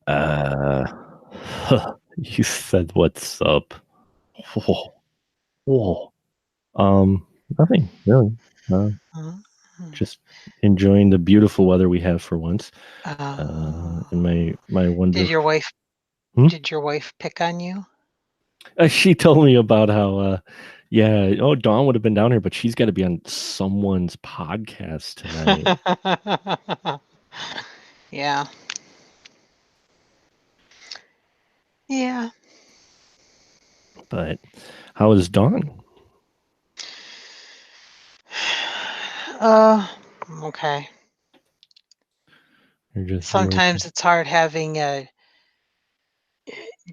Uh, you said what's up? Whoa, whoa. Nothing really. Uh, Uh, just enjoying the beautiful weather we have for once. And uh, my did wonderful. your wife Hmm? did your wife pick on you? She told me about how. Yeah. Oh, Dawn would have been down here, but she's got to be on someone's podcast tonight. Yeah. Yeah. But how is Dawn? Uh, okay. You're just Sometimes it's hard having a.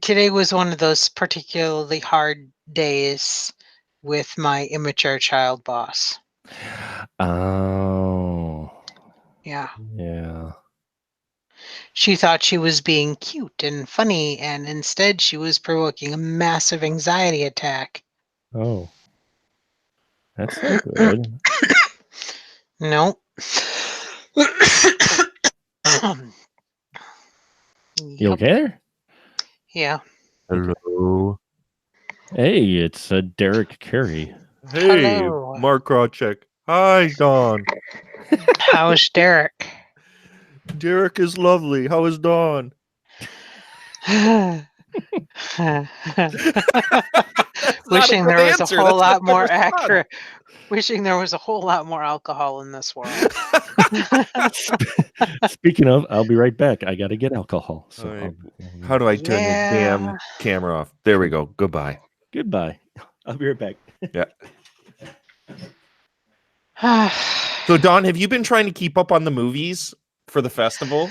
Today was one of those particularly hard days with my immature child boss. Oh, Yeah. yeah. She thought she was being cute and funny, and instead she was provoking a massive anxiety attack. Oh, that's not good. Nope. You Yep. okay there? Yeah. Hello. Hey, it's Derek Carey. Hey, Hello. Mark Krawczyk. Hi, Dawn. How's Derek? Derek is lovely. How is Dawn? Wishing That's not a good there was a answer. whole That's not a lot good more response. accurate. Wishing there was a whole lot more alcohol in this world. Speaking of, I'll be right back. I got to get alcohol. So All right. I'll How do I turn the Yeah. damn camera off? There we go. Goodbye. goodbye. I'll be right back. Yeah. So, Dawn, have you been trying to keep up on the movies for the festival?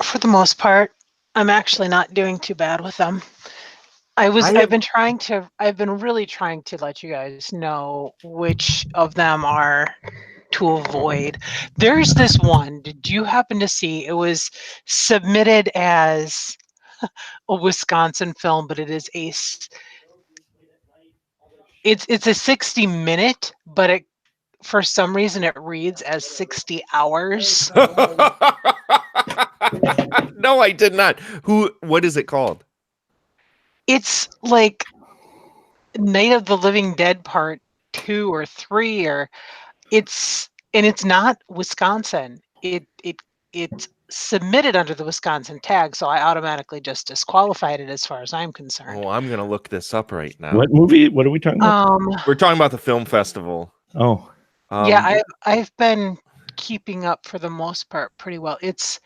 For the most part, I'm actually not doing too bad with them. I've been really trying to let you guys know which of them are to avoid. There's this one. Did you happen to see? It was submitted as a Wisconsin film, but it's a 60-minute, but it for some reason it reads as 60 hours. No, I did not. What is it called? It's like Night of the Living Dead Part 2 or 3 or it's not Wisconsin. It's submitted under the Wisconsin tag, so I automatically just disqualified it as far as I'm concerned. Oh, I'm going to look this up right now. What movie? What are we talking about? We're talking about the film festival. Oh, Yeah, I've been keeping up for the most part pretty well. It's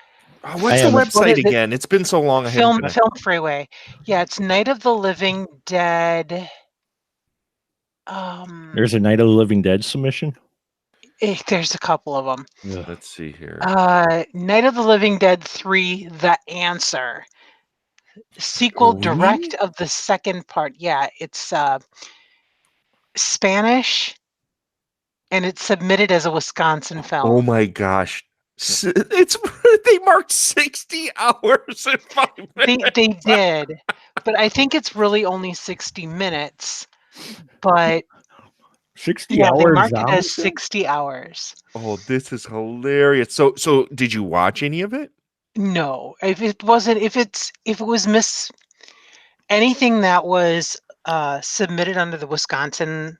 what's the website again? It's been so long. Film Freeway. Yeah, it's Night of the Living Dead. There's a Night of the Living Dead submission. There's a couple of them. Let's see here. Night of the Living Dead 3: The Answer. Sequel direct of the second part. Yeah, it's Spanish, and it's submitted as a Wisconsin film. Oh my gosh. It's they marked 60 hours and 5 minutes. They did, but I think it's really only 60 minutes. But 60 hours. They marked it as 60 hours. Oh, this is hilarious. So did you watch any of it? No. If it was anything that was submitted under the Wisconsin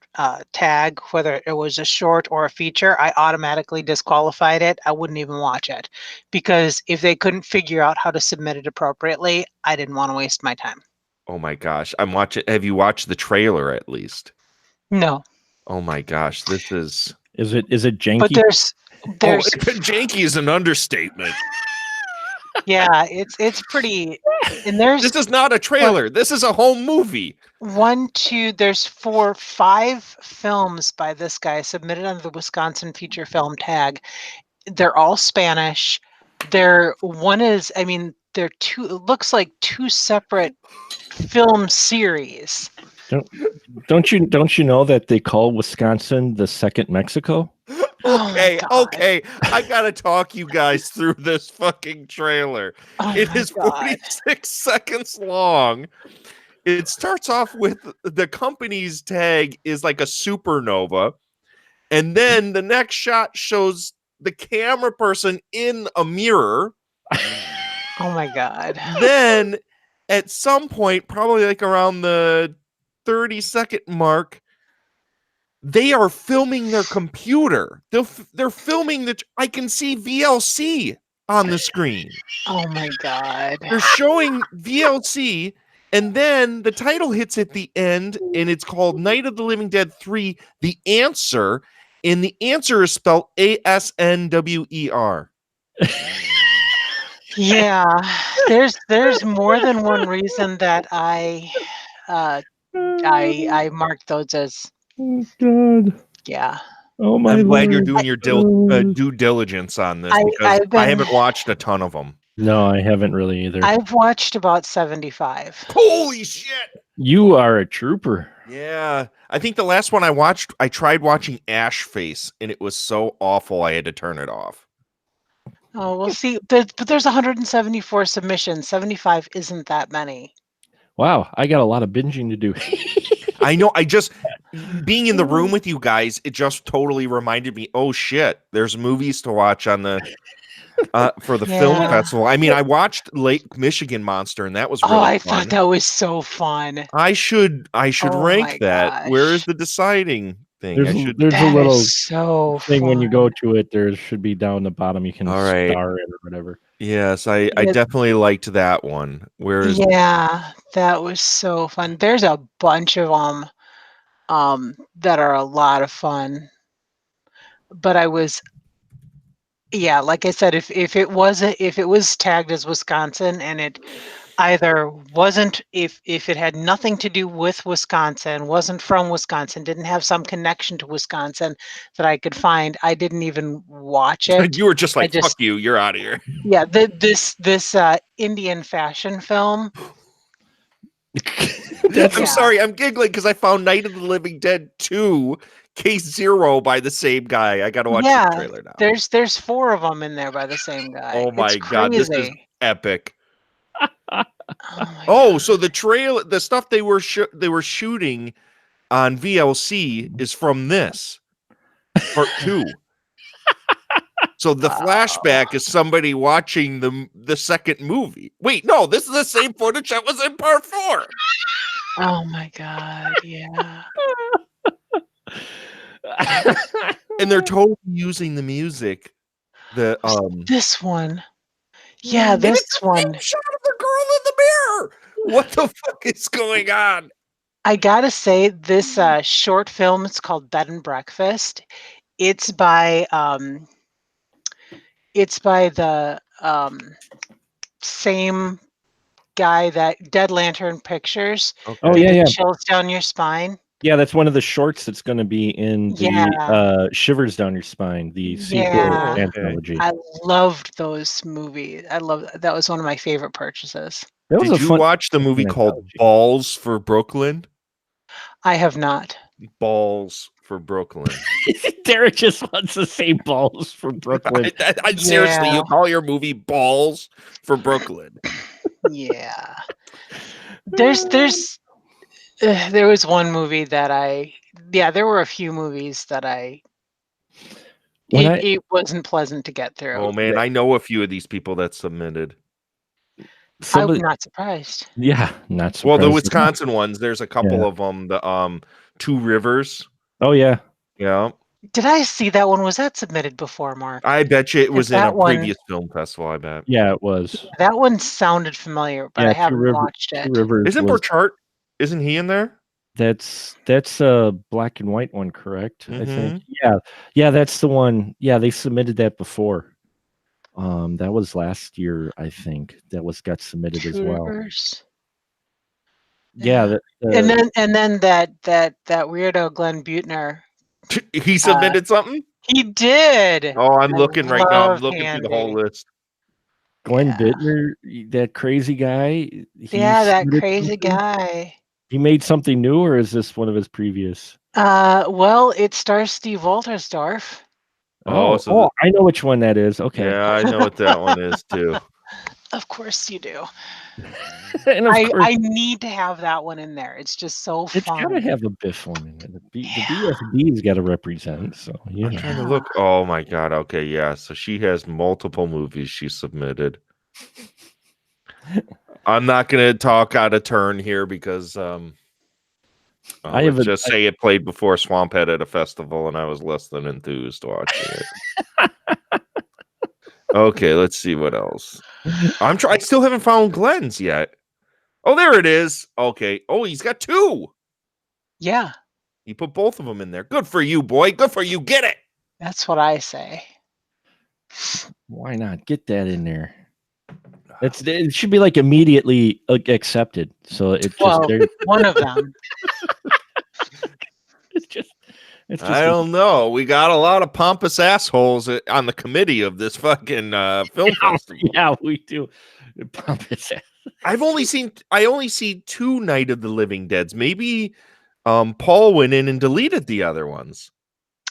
tag, whether it was a short or a feature, I automatically disqualified it. I wouldn't even watch it because if they couldn't figure out how to submit it appropriately, I didn't want to waste my time. Oh my gosh. I'm watching. Have you watched the trailer at least? No. Oh my gosh. This is it janky? But there's janky is an understatement. Yeah, it's pretty. And this is not a trailer. This is a whole movie. There's 5 films by this guy submitted under the Wisconsin feature film tag. They're all Spanish. They're two. It looks like 2 separate film series. Don't you know that they call Wisconsin the second Mexico? Okay. I gotta talk you guys through this fucking trailer. It is 46 seconds long. It starts off with the company's tag is like a supernova, and then the next shot shows the camera person in a mirror. Oh my God. Then at some point, probably like around the 30-second mark, they are filming their computer. They're filming I can see VLC on the screen. Oh my God. They're showing VLC, and then the title hits at the end, and it's called Night of the Living Dead 3, The Answer, and the answer is spelled ASNWER. Yeah, there's more than one reason that I marked those as Oh God. yeah. Oh my I'm glad you're Lord. doing your due diligence on this because I haven't watched a ton of them. No, I haven't really either. I've watched about 75. Holy shit! You are a trooper. Yeah, I think the last one I tried watching Ash Face, and it was so awful I had to turn it off. Oh, we'll see. But there's 174 submissions. 75 isn't that many. Wow, I got a lot of binging to do. I know. I just being in the room with you guys, it just totally reminded me. Oh shit! There's movies to watch on the for the film Yeah. festival. I mean, I watched Lake Michigan Monster, and that was really I fun. thought that was so fun. I should Oh rank my that. Where is gosh. the deciding thing? There's a That little is so thing when you fun. go to it. There should be down the bottom. You can All right. star it or whatever. Yes, I Yeah. definitely liked that one. Where is Yeah, that was so fun. There's a bunch of them that are a lot of fun. But I was yeah, like I said, if it was tagged as Wisconsin and it either wasn't if it had nothing to do with Wisconsin, wasn't from Wisconsin, didn't have some connection to Wisconsin that I could find, I didn't even watch it. you were just like, I just fuck you, you're out of here. Yeah, this Indian fashion film. I'm Yeah. sorry, I'm giggling because I found Night of the Living Dead 2 Case Zero by the same guy. I gotta watch Yeah, the trailer now. there's 4 of them in there by the same guy. Oh my It's god, this is crazy. epic. Oh my Oh, God. so the stuff they were shooting on VLC is from this part 2. So the flashback is somebody watching the second movie. Wait, no, this is the same footage that was in part 4. Oh my God, yeah. And they're totally using the music. The This one. Yeah, this one. shot of the girl in the mirror. What the fuck is going on? I gotta say, this short film, it's called Bed and Breakfast. It's by the same guy that Dead Lantern Pictures. Okay. Oh did yeah, the yeah, Chills Down Your Spine. yeah. That's one of the shorts that's going to be in the Yeah. Shivers Down Your Spine, the sequel Yeah. Okay. anthology. I loved those movies. That was one of my favorite purchases. That was Did a you fun watch the movie called anthology. Balls for Brooklyn? I have not. Balls for Brooklyn. Derek just wants the same balls from Brooklyn. I seriously, Yeah. you call your movie Balls for Brooklyn? Yeah. There was one movie that there were a few movies that it wasn't pleasant to get through. Oh man, I know a few of these people that submitted. I'm not surprised. Yeah, not surprised. Well, the Wisconsin ones, there's a couple Yeah. of them. The Two Rivers. Oh yeah, Yeah, Did I see that one? Was that submitted before, Mark? I bet you it was in a that one- previous film festival. I bet. yeah, it was. That one sounded familiar, but Yeah, I Two haven't River- watched Two it. Rivers Isn't was- Burchart? Isn't he in there? That's a black and white one, correct? I think. Mm-hmm. Yeah, that's the one. Yeah, they submitted that before. That was last year, I think. Got submitted as well. Rivers. Yeah, And then that weirdo Glenn Butner. He submitted something. He did. Oh, I'm I looking right now. I'm love looking through the whole Handy. list. Glenn Yeah. Bittner, that crazy guy. he that submitted crazy something? guy. He made something new, or is this one of his previous? Well, it stars Steve Waltersdorf. Oh, so I know which one that is. Okay. Yeah, I know what that one is too. Of course you do. And of course, I need to have that one in there. It's just so it's fun. gotta have a Biff one in it. The BFD's got to represent. So yeah. I'm trying to look. Oh my god. Okay, yeah. So she has multiple movies she submitted. I'm not going to talk out of turn here because let's just say it played before Swamphead at a festival, and I was less than enthused watching it. Okay, let's see what else. I still haven't found Glenn's yet. Oh, there it is. Okay. Oh, he's got 2. Yeah, He put both of them in there. Good for you, boy. Good for you. Get it. that's what I say. Why not get that in there? It should be like immediately accepted. So it's just one of them. It's just I don't know. We got a lot of pompous assholes on the committee of this fucking film festival. Yeah, we do. Pompous. I only see 2 Night of the Living Deads. Maybe Paul went in and deleted the other ones.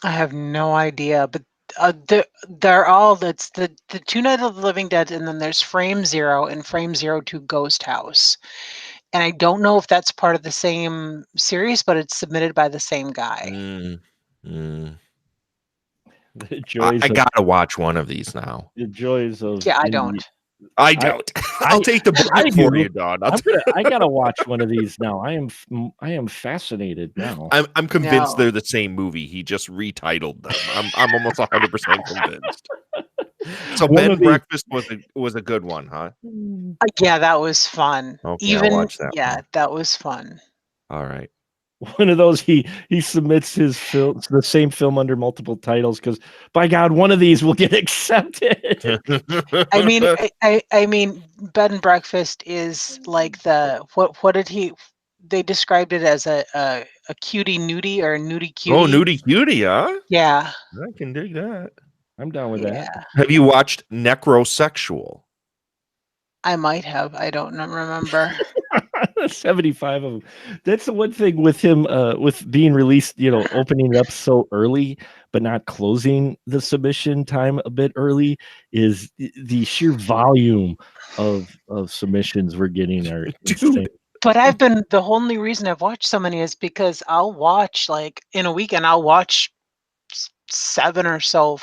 I have no idea, but they're all that's the 2 Night of the Living Dead, and then there's Frame Zero and Frame 02 Ghost House. And I don't know if that's part of the same series, but it's submitted by the same guy. The joys I gotta watch one of these now. The joys of I don't. I'll take the book for you, Don. I gotta watch one of these now. I am fascinated now. I'm convinced they're the same movie. He just retitled them. I'm almost 100% convinced. So Bed and Breakfast was a good one, huh? Yeah, that was fun. Okay, I'll watch that. Yeah, that was fun. All right. One of those he submits his film, the same film under multiple titles, because by God, one of these will get accepted. I mean, Bed and Breakfast is like what did he? They described it as a cutie nudie or a nudie cutie. Oh, nudie cutie, huh? Yeah, I can dig that. I'm down with that. Have you watched Necrosexual? I might have. I don't remember. 75 of them. That's the one thing with him, with being released, opening it up so early, but not closing the submission time a bit early, is the sheer volume of submissions we're getting are insane. But the only reason I've watched so many is because I'll watch, like, in a weekend, I'll watch 7 or so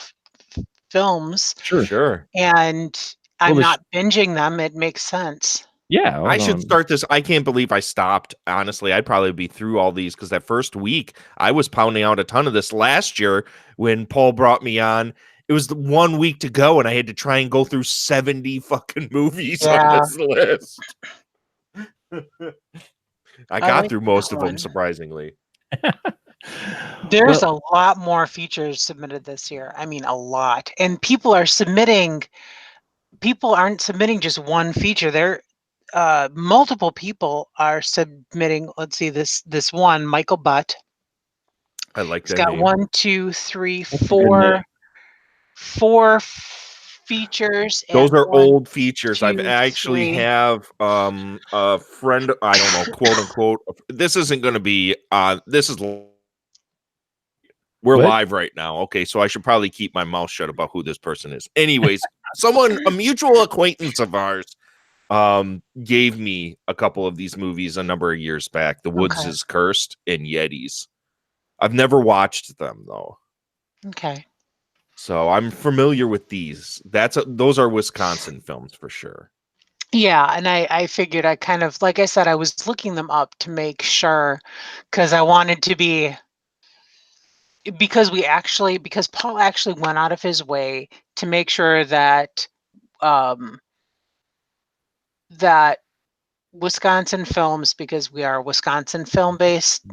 films. Sure. And I'm not binging them. It makes sense. Yeah. I should start this. I can't believe I stopped. Honestly, I'd probably be through all these because that first week I was pounding out a ton of this last year when Paul brought me on. It was the 1 week to go, and I had to try and go through 70 fucking movies on this list. I got through most of them, surprisingly. There's a lot more features submitted this year. I mean, a lot. And people aren't submitting just one feature. They're multiple people are submitting. Let's see, this one, Michael Butt. I like that. He's got 1, 2, 3, 4 features. Those are old features. I actually have a friend, I don't know, quote unquote. This isn't going to be we're live right now. Okay, so I should probably keep my mouth shut about who this person is. Anyways, a mutual acquaintance of ours gave me a couple of these movies a number of years back. The Woods is Cursed and Yetis. I've never watched them though. Okay. So I'm familiar with these. Those are Wisconsin films for sure. Yeah, and I figured I kind of, like I said, I was looking them up to make sure, because I wanted to be, because Paul actually went out of his way to make sure that that Wisconsin films, because we are Wisconsin film based,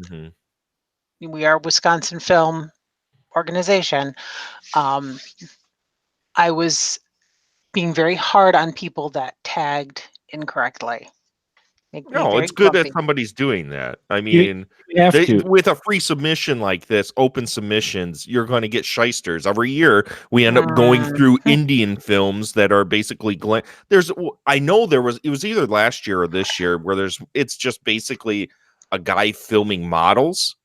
we are Wisconsin film organization. I was being very hard on people that tagged incorrectly. No, it's good that somebody's doing that. I mean, with a free submission like this, open submissions, you're going to get shysters. Every year, we end up going through Indian films that are basically it was either last year or this year where it's just basically a guy filming models.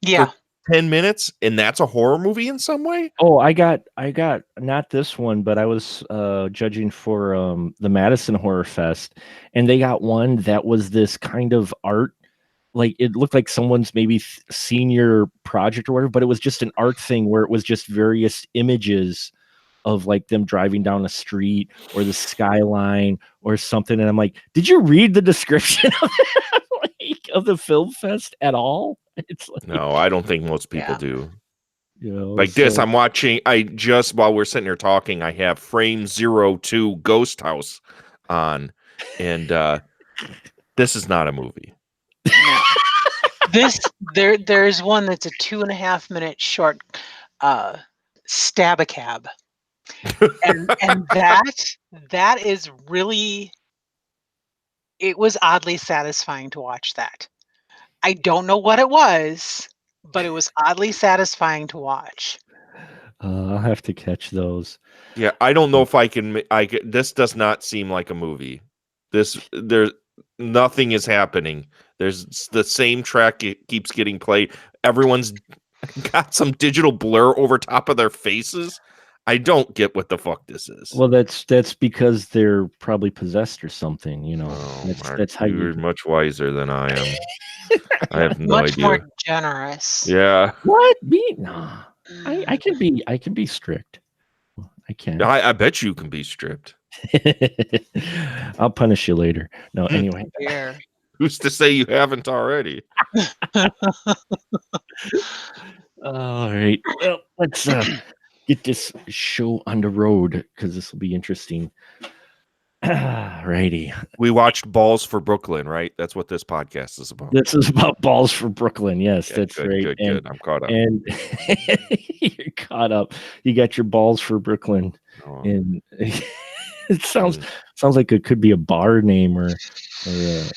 Yeah. For 10 minutes, and that's a horror movie in some way. Oh, I got not this one, but I was judging for the Madison Horror Fest, and they got one that was this kind of art, like it looked like someone's maybe senior project or whatever, but it was just an art thing where it was just various images of like them driving down the street or the skyline or something. And I'm like, did you read the description of, of the film fest at all? It's like, No, I don't think most people do. You know, like this, I'm watching. While we're sitting here talking, I have Frame 02 Ghost House on, and this is not a movie. There's one that's a 2.5 minute short, Stab a Cab, and that is really. It was oddly satisfying to watch that. I don't know what it was, but it was oddly satisfying to watch. I'll have to catch those. Yeah, I don't know if I can. This does not seem like a movie. Nothing is happening. There's the same track keeps getting played. Everyone's got some digital blur over top of their faces. I don't get what the fuck this is. Well, that's because they're probably possessed or something, you know. Mark, that's how you're much wiser than I am. I have no much idea. More generous. Yeah. What? Me? Nah. I can be strict. I can. I bet you can be strict. I'll punish you later. No, anyway. Who's to say you haven't already? All right. Well, let's get this show on the road because this will be interesting. Righty. We watched Balls for Brooklyn, right? That's what this podcast is about. This is about Balls for Brooklyn. Yes, that's good, right. Good. I'm caught up. And you're caught up. You got your Balls for Brooklyn. Oh. And it sounds like it could be a bar name or a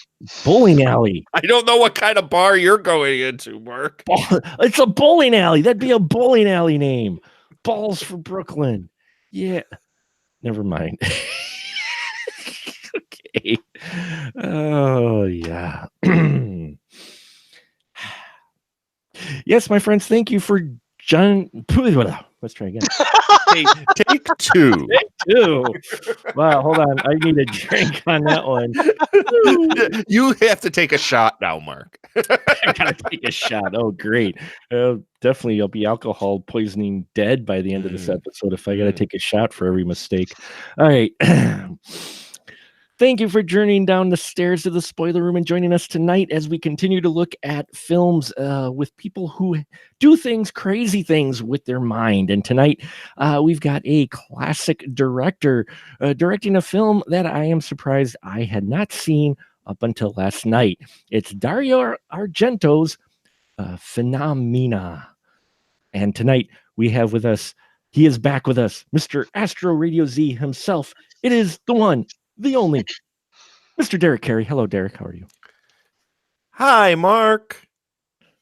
bowling alley. I don't know what kind of bar you're going into, Mark. It's a bowling alley. That'd be a bowling alley name. Balls for Brooklyn. Yeah. Never mind. Okay. Oh, yeah. Yes, my friends, thank you for John. Let's try again. Take two. Take two. Wow, hold on. I need a drink on that one. You have to take a shot now, Mark. I gotta take a shot. Oh, great. Definitely, I'll be alcohol poisoning dead by the end of this episode if I gotta take a shot for every mistake. All right. Thank you for journeying down the stairs to the spoiler room and joining us tonight as we continue to look at films with people who do crazy things with their mind. And tonight we've got a classic director directing a film that I am surprised I had not seen up until last night. It's Dario Argento's Phenomena. And tonight we have with us, he is back with us, Mr. Astro Radio Z himself. It is the one, the only, Mr. Derek Carey. Hello, Derek. How are you? Hi, Mark.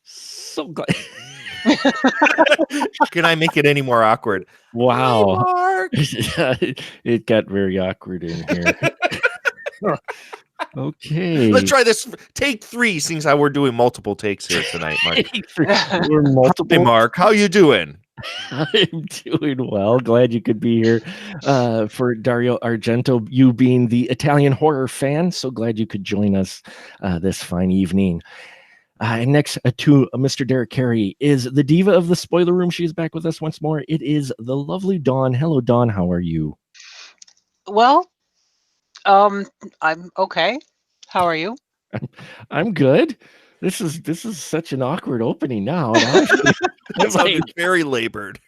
So glad. Can I make it any more awkward? Wow. Hi, Mark. It got very awkward in here. Okay. Let's try this. Take 3, since we're doing multiple takes here tonight, Mark. We're multiple. Hey, Mark. How you doing? I'm doing well. Glad you could be here for Dario Argento, you being the Italian horror fan. So glad you could join us this fine evening. And next to Mr. Derek Carey is the diva of the spoiler room. She's back with us once more. It is the lovely Dawn. Hello, Dawn. How are you? Well, I'm okay. How are you? I'm good. This is such an awkward opening now. That sounded very labored.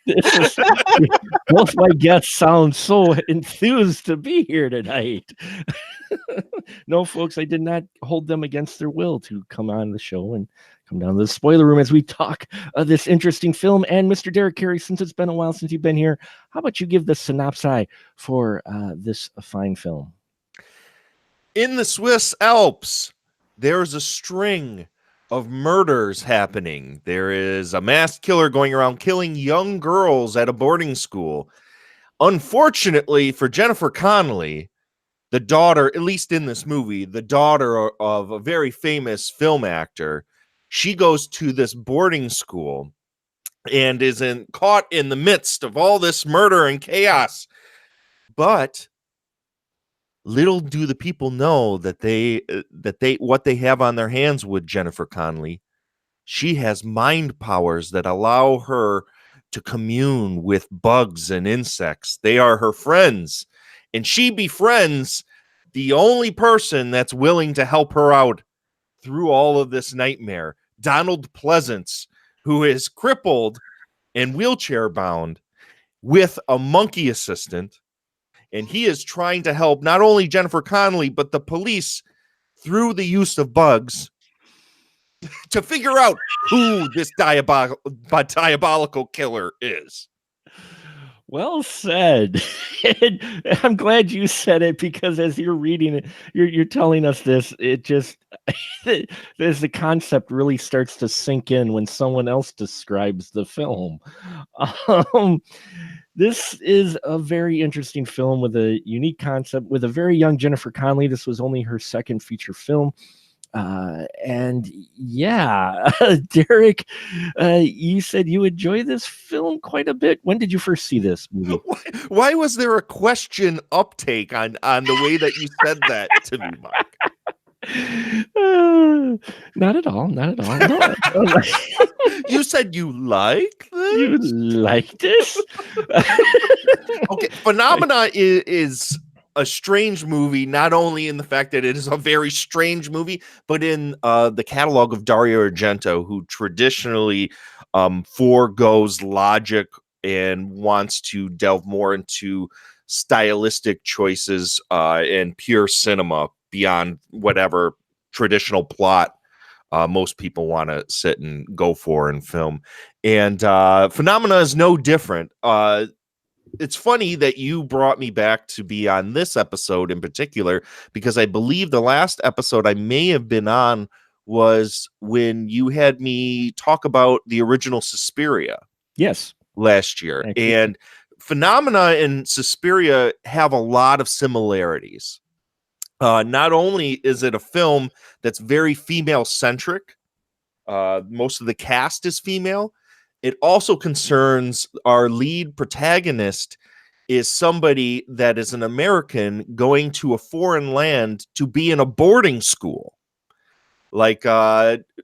Both my guests sound so enthused to be here tonight. No, folks, I did not hold them against their will to come on the show and come down to the spoiler room as we talk this interesting film. And Mr. Derek Carey, since it's been a while since you've been here, how about you give the synopsis for this fine film? In the Swiss Alps, there's a string of murders happening. There is a masked killer going around killing young girls at a boarding school. Unfortunately for Jennifer Connelly, the daughter, at least in this movie, the daughter of a very famous film actor, she goes to this boarding school and is caught in the midst of all this murder and chaos. But little do the people know that what they have on their hands with Jennifer Connelly. She has mind powers that allow her to commune with bugs and insects. They are her friends, and she befriends the only person that's willing to help her out through all of this nightmare, Donald Pleasance, who is crippled and wheelchair bound with a monkey assistant. And he is trying to help not only Jennifer Connelly, but the police through the use of bugs to figure out who this diabolical killer is. Well said. And I'm glad you said it, because as you're reading it, you're telling us this. It just as the concept really starts to sink in when someone else describes the film. Um, this is a very interesting film with a unique concept with a very young Jennifer Connelly. This was only her second feature film. And yeah, Derek, you said you enjoy this film quite a bit. When did you first see this movie? Why was there a question uptake on the way that you said that to me, Mike? Not at all. Not at all. No. You said you like this? You like this? Okay, Phenomena is a strange movie, not only in the fact that it is a very strange movie, but in the catalog of Dario Argento, who traditionally foregoes logic and wants to delve more into stylistic choices and pure cinema beyond whatever traditional plot most people want to sit and go for in film. And Phenomena is no different. It's funny that you brought me back to be on this episode in particular, because I believe the last episode I may have been on was when you had me talk about the original Suspiria. Yes. Last year. And Phenomena and Suspiria have a lot of similarities. Not only is it a film that's very female centric, most of the cast is female. It also concerns our lead protagonist is somebody that is an American going to a foreign land to be in a boarding school. Like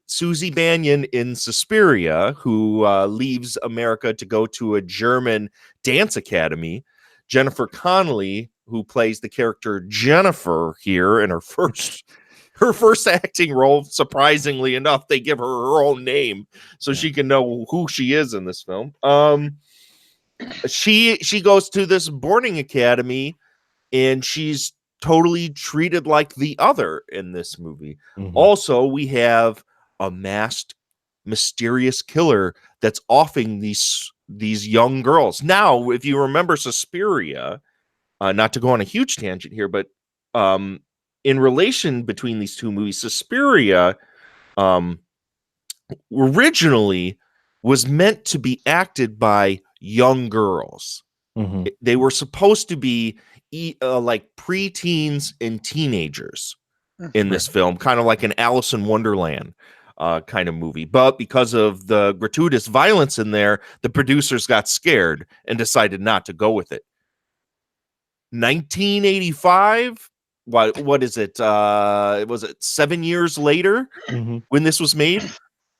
Susie Bannion in Suspiria, who leaves America to go to a German dance academy. Jennifer Connelly, who plays the character Jennifer here in her first acting role. Surprisingly enough, they give her own name so she can know who she is in this film. She goes to this boarding academy, and she's totally treated like the other in this movie. Mm-hmm. Also, we have a masked, mysterious killer that's offing these young girls. Now, if you remember Suspiria, not to go on a huge tangent here, but in relation between these two movies, Suspiria originally was meant to be acted by young girls. Mm-hmm. They were supposed to be like preteens and teenagers in this film, kind of like an Alice in Wonderland kind of movie. But because of the gratuitous violence in there, the producers got scared and decided not to go with it. 1985, what is it? Was it 7 years later when this was made?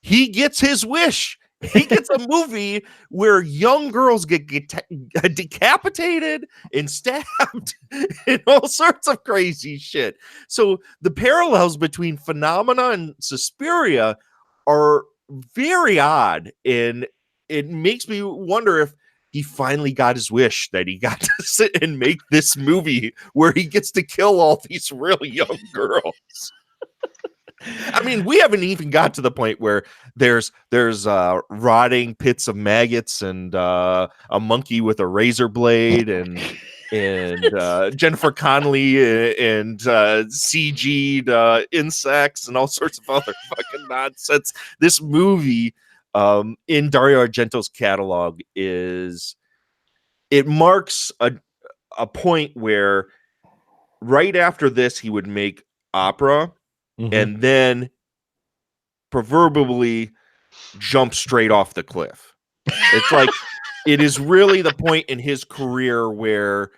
He gets his wish. He gets a movie where young girls get decapitated and stabbed and all sorts of crazy shit. So the parallels between Phenomena and Suspiria are very odd, and it makes me wonder if he finally got his wish, that he got to sit and make this movie where he gets to kill all these really young girls. I mean, we haven't even got to the point where there's rotting pits of maggots and a monkey with a razor blade and Jennifer Connelly and CG'd insects and all sorts of other fucking nonsense. This movie in Dario Argento's catalog marks a point where right after this he would make Opera. Mm-hmm. And then proverbially jump straight off the cliff. It's like it is really the point in his career where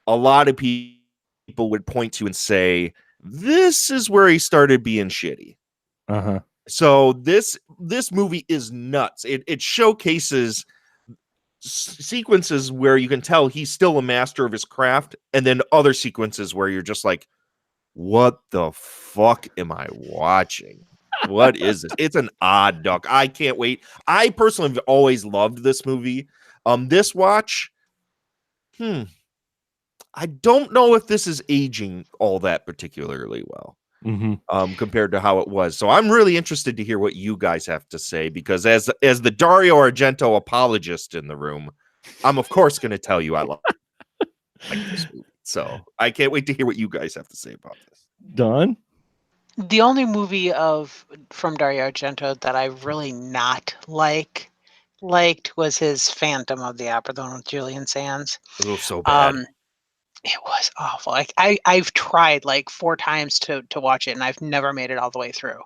a lot of people would point to and say, this is where he started being shitty. So this movie is nuts. It showcases sequences where you can tell he's still a master of his craft, and then other sequences where you're just like, what the fuck am I watching? What is this? It's an odd duck. I can't wait. I personally have always loved this movie. This watch, I don't know if this is aging all that particularly well. Compared to how it was. So I'm really interested to hear what you guys have to say, because as the Dario Argento apologist in the room, I'm of course going to tell you I like this movie. So I can't wait to hear what you guys have to say about this. Don? The only movie from Dario Argento that I really not liked was his Phantom of the Opera, the one with Julian Sands. It was so bad. It was awful. Like I've tried like 4 times to watch it, and I've never made it all the way through.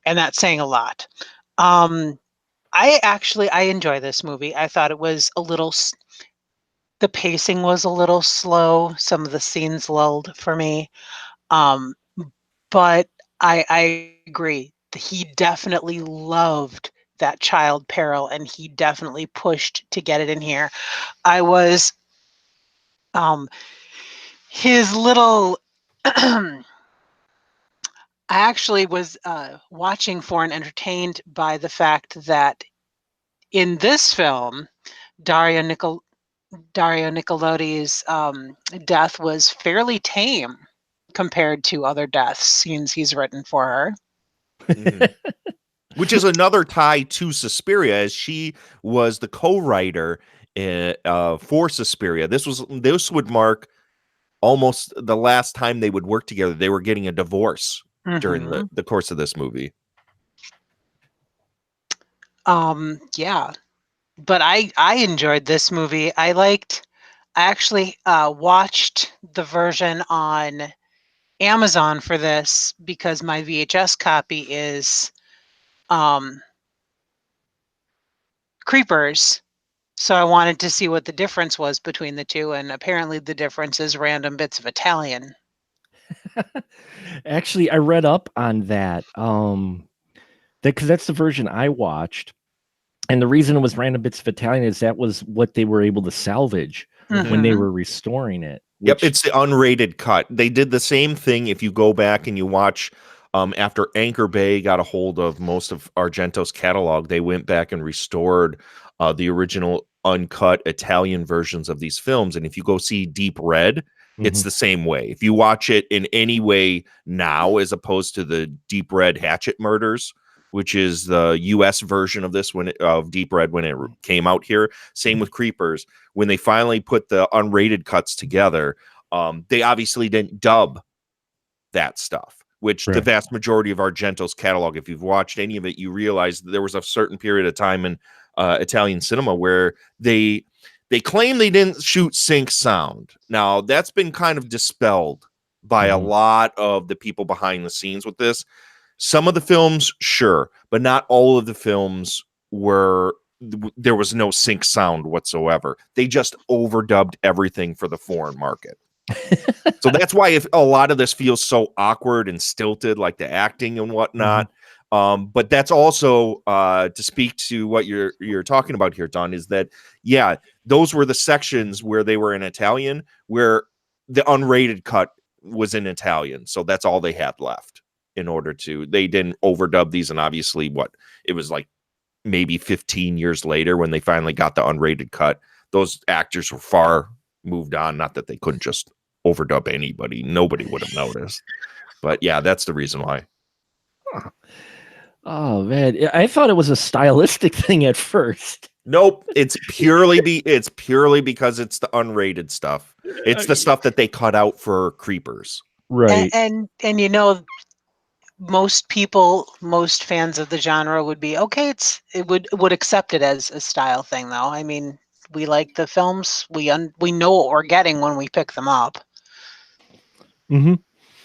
And that's saying a lot. I enjoy this movie. I thought it was the pacing was a little slow. Some of the scenes lulled for me. But I agree. He definitely loved that child peril, and he definitely pushed to get it in here. I was his little I actually was watching for and entertained by the fact that in this film, Daria Nicolodi's death was fairly tame compared to other death scenes he's written for her. Which is another tie to Suspiria, as she was the co-writer for Suspiria. This would mark almost the last time they would work together. They were getting a divorce during the course of this movie. Yeah, but I enjoyed this movie. I actually watched the version on Amazon for this because my VHS copy is Creepers. So I wanted to see what the difference was between the two, and apparently the difference is random bits of Italian. Actually, I read up on that. Because that's the version I watched, and the reason it was random bits of Italian is that was what they were able to salvage when they were restoring it. Yep, it's the unrated cut. They did the same thing. If you go back and you watch, after Anchor Bay got a hold of most of Argento's catalog, they went back and restored the original uncut Italian versions of these films. And if you go see Deep Red, it's the same way. If you watch it in any way now, as opposed to the Deep Red Hatchet Murders, which is the U.S. version of this of Deep Red when it came out here. Same with Creepers. When they finally put the unrated cuts together, they obviously didn't dub that stuff, which the vast majority of Argento's catalog, if you've watched any of it, you realize that there was a certain period of time in Italian cinema where they claim they didn't shoot sync sound. Now, that's been kind of dispelled by a lot of the people behind the scenes with this. Some of the films, sure, but not all of the films there was no sync sound whatsoever. They just overdubbed everything for the foreign market. So that's why if a lot of this feels so awkward and stilted, like the acting and whatnot. But that's also to speak to what you're talking about here, Don, is that, yeah, those were the sections where they were in Italian, where the unrated cut was in Italian. So that's all they had left. They didn't overdub these. And obviously it was like maybe 15 years later when they finally got the unrated cut, those actors were far moved on. Not that they couldn't just overdub anybody. Nobody would have noticed. But yeah, that's the reason why. Oh man, I thought it was a stylistic thing at first. Nope, it's purely because it's the unrated stuff. It's the stuff that they cut out for Creepers. Right. And most fans of the genre would be okay. It would accept it as a style thing, though. I mean, we like the films. We know what we're getting when we pick them up.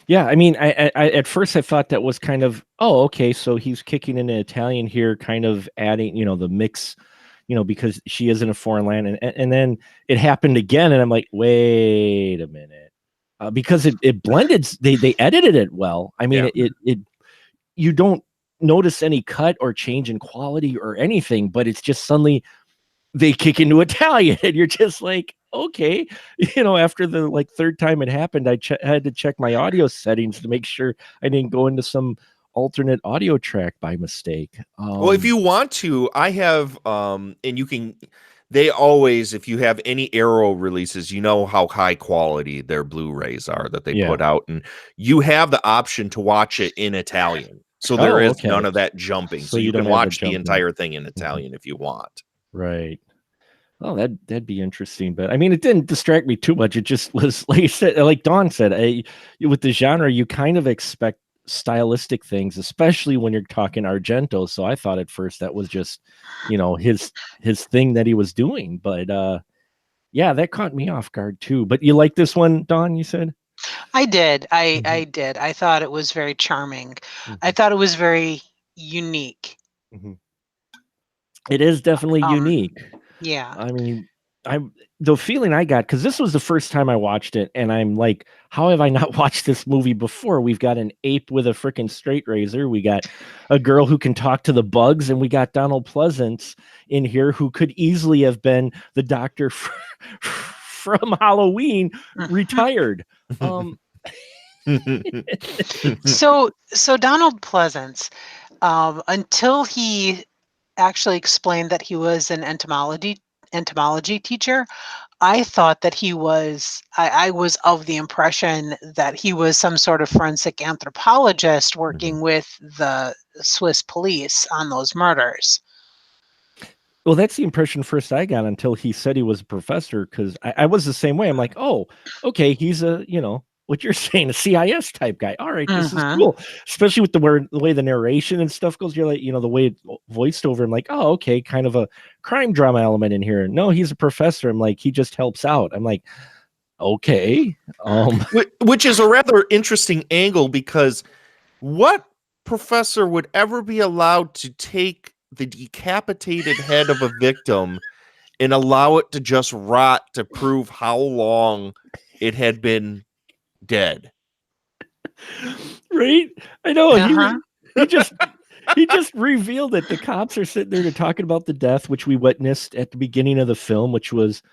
Yeah, I mean, I at first I thought that was kind of, okay, so he's kicking into Italian here, kind of adding, the mix, because she is in a foreign land, and then it happened again, and I'm like, wait a minute. Because it blended, they edited it well. I mean, it you don't notice any cut or change in quality or anything, but it's just suddenly they kick into Italian, and you're just like, okay, after the like third time it happened, I had to check my audio settings to make sure I didn't go into some alternate audio track by mistake. Well, if you want to, I have, and you can, they always, if you have any Arrow releases, you know how high quality their Blu-rays are that they put out, and you have the option to watch it in Italian. So there is none of that jumping. So you can watch the entire thing in Italian if you want. Right. Oh, that'd be interesting. But I mean, it didn't distract me too much. It just was, like you said, like Dawn said, with the genre, you kind of expect stylistic things, especially when you're talking Argento. So I thought at first that was just, his thing that he was doing. But yeah, that caught me off guard too. But you like this one, Dawn, you said? I did. I did. I thought it was very charming. I thought it was very unique. It is definitely unique. Yeah. I mean, the feeling I got, because this was the first time I watched it, and I'm like, how have I not watched this movie before? We've got an ape with a freaking straight razor. We got a girl who can talk to the bugs, and we got Donald Pleasance in here who could easily have been the doctor from Halloween, retired. So Donald Pleasance, until he actually explained that he was an entomology teacher, I thought that he was, I was of the impression that he was some sort of forensic anthropologist working with the Swiss police on those murders. Well, that's the impression first I got until he said he was a professor, because I was the same way. I'm like, oh, okay, he's a, what you're saying, a CIS type guy. All right, this is cool. Especially with the way the narration and stuff goes. You're like, the way it's voiced over. I'm like, oh, okay, kind of a crime drama element in here. No, he's a professor. I'm like, he just helps out. I'm like, okay. Which is a rather interesting angle, because what professor would ever be allowed to take the decapitated head of a victim and allow it to just rot to prove how long it had been dead? Right? I know. He just revealed it. The cops are sitting there talking about the death, which we witnessed at the beginning of the film, which was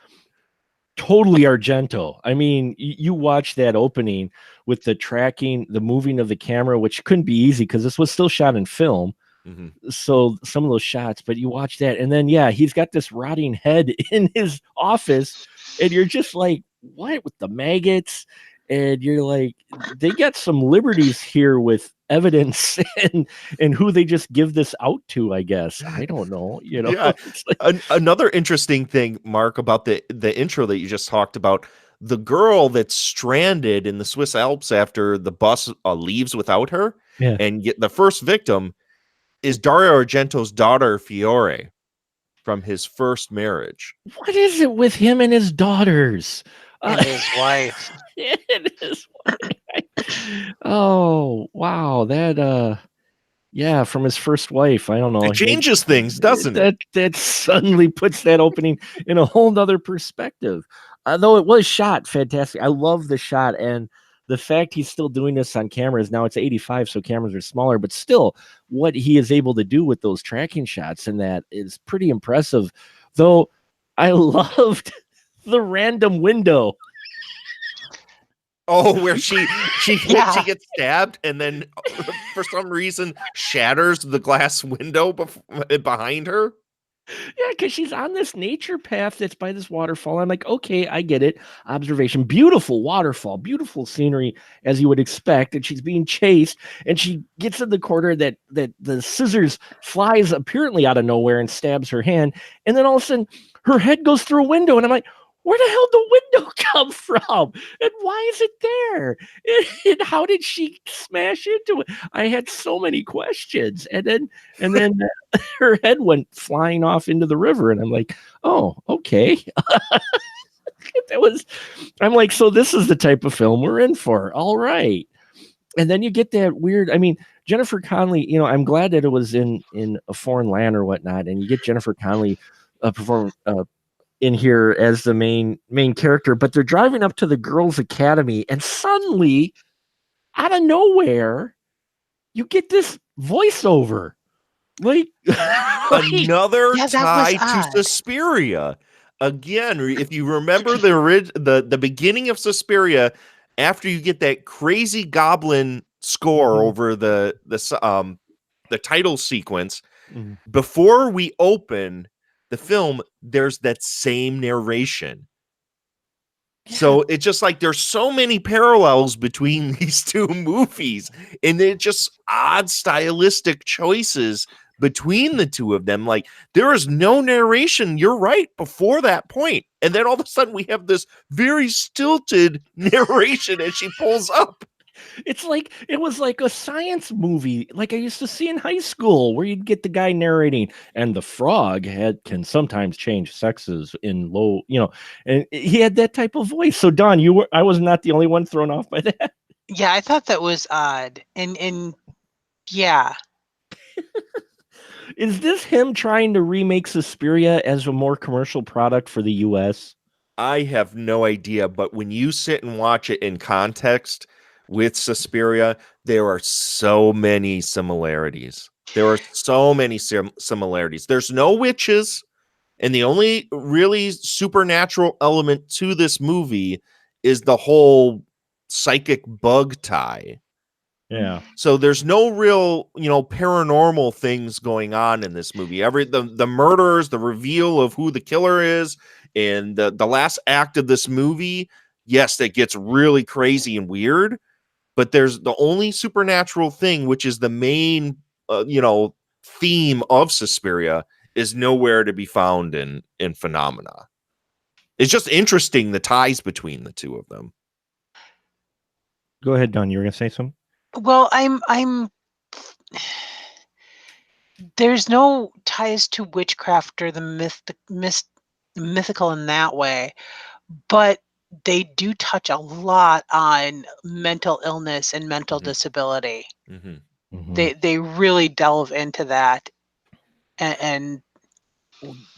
totally Argento. I mean, you watch that opening with the tracking, the moving of the camera, which couldn't be easy because this was still shot in film. So some of those shots, but you watch that, and then he's got this rotting head in his office, and you're just like, what, with the maggots? And you're like, they got some liberties here with evidence and who they just give this out to, I guess. I don't know. Yeah. Another interesting thing, Mark, about the intro that you just talked about, the girl that's stranded in the Swiss Alps after the bus leaves without her, and the first victim is Dario Argento's daughter, Fiore, from his first marriage. What is it with him and his daughters? And his wife. And his wife. Oh, wow. That, from his first wife. I don't know. It changes things, doesn't it? That suddenly puts that opening in a whole nother perspective. Though it was shot fantastic. I love the shot, and the fact he's still doing this on cameras. Now it's 85, so cameras are smaller, but still what he is able to do with those tracking shots and that is pretty impressive. Though I loved the random window. Oh, where she gets stabbed and then for some reason shatters the glass window behind her. Yeah, because she's on this nature path that's by this waterfall. I'm like, okay, I get it. Observation, beautiful waterfall, beautiful scenery, as you would expect. And she's being chased, and she gets in the corner that the scissors flies apparently out of nowhere and stabs her hand. And then all of a sudden, her head goes through a window, and I'm like, where the hell did the window come from? And why is it there? And how did she smash into it? I had so many questions. And then her head went flying off into the river. And I'm like, oh, okay. I'm like, so this is the type of film we're in for. All right. And then you get that weird, I mean, Jennifer Connelly, I'm glad that it was in a foreign land or whatnot. And you get Jennifer Connelly perform in here as the main character, but they're driving up to the girls' academy, and suddenly, out of nowhere, you get this voiceover. Like, Another Yeah, that tie was to odd. Suspiria. Again, if you remember the beginning of Suspiria, after you get that crazy goblin score over the title sequence, before we open the film, there's that same narration. So it's just like there's so many parallels between these two movies, and they're just odd stylistic choices between the two of them. Like there is no narration, you're right, before that point. And then all of a sudden we have this very stilted narration as she pulls up. It's like it was like a science movie, like I used to see in high school, where you'd get the guy narrating, and the frog can sometimes change sexes in low, and he had that type of voice. So Don, I was not the only one thrown off by that. Yeah, I thought that was odd, and yeah. Is this him trying to remake Suspiria as a more commercial product for the U.S.? I have no idea, but when you sit and watch it in context with Suspiria, there are so many similarities. There's no witches, and the only really supernatural element to this movie is the whole psychic bug tie. Yeah. So there's no real, paranormal things going on in this movie. The murders, the reveal of who the killer is, and the last act of this movie, yes, that gets really crazy and weird. But there's the only supernatural thing, which is the main, theme of Suspiria, is nowhere to be found in Phenomena. It's just interesting, the ties between the two of them. Go ahead, Don. You were gonna say something? Well, I'm there's no ties to witchcraft or the mythical in that way, but they do touch a lot on mental illness and mental disability. They really delve into that, and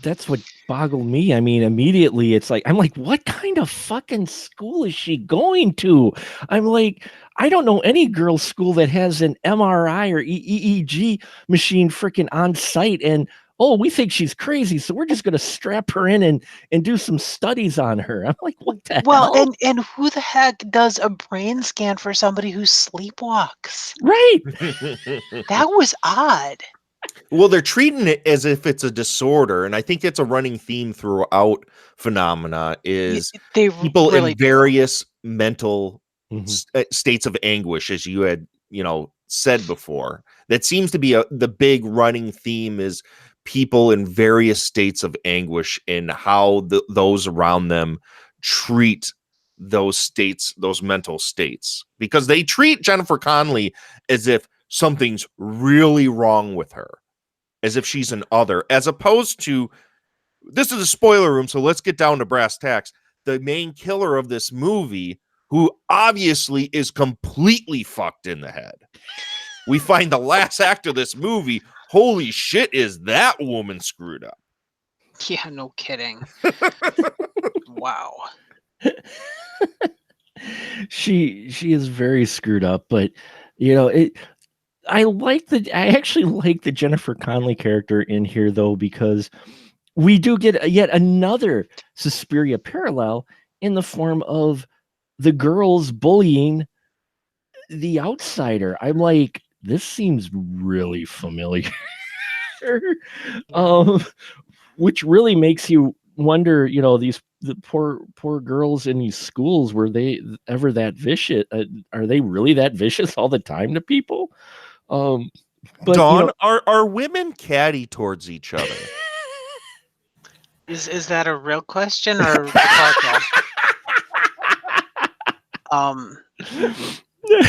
that's what boggled me. I mean, immediately I'm like, what kind of fucking school is she going to? I'm like, I don't know any girls' school that has an MRI or EEG machine freaking on site. And we think she's crazy, so we're just going to strap her in and do some studies on her. I'm like, what the hell? And who the heck does a brain scan for somebody who sleepwalks? Right. That was odd. Well, they're treating it as if it's a disorder, and I think it's a running theme throughout Phenomena is people really in various mental states of anguish, as you had, said before. That seems to be the big running theme is people in various states of anguish and how those around them treat those states, those mental states, because they treat Jennifer Connelly as if something's really wrong with her, as if she's an other, as opposed to, this is a spoiler room, so let's get down to brass tacks. The main killer of this movie, who obviously is completely fucked in the head. We find the last act of this movie, holy shit, is that woman screwed up? Yeah, no kidding. Wow. She is very screwed up, but I actually like the Jennifer Connelly character in here, though, because we do get yet another Suspiria parallel in the form of the girls bullying the outsider. I'm like, this seems really familiar. Which really makes you wonder, the poor girls in these schools, were they ever that vicious? Are they really that vicious all the time to people? But Dawn, are women catty towards each other? Is that a real question or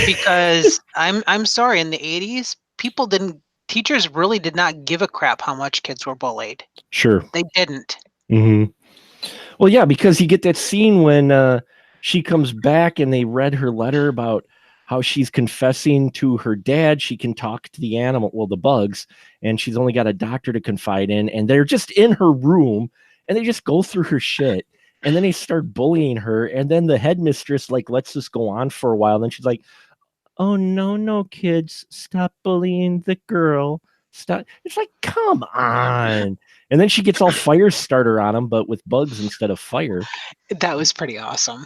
because I'm sorry, in the 80s, teachers really did not give a crap how much kids were bullied. Sure. They didn't. Mm-hmm. Well, yeah, because you get that scene when she comes back and they read her letter about how she's confessing to her dad. She can talk to the bugs, and she's only got a doctor to confide in, and they're just in her room and they just go through her shit, and then they start bullying her, and then the headmistress lets this go on for a while. Then she's like, oh, no, kids, stop bullying the girl. Stop. It's like, come on. And then she gets all fire starter on him, but with bugs instead of fire. That was pretty awesome.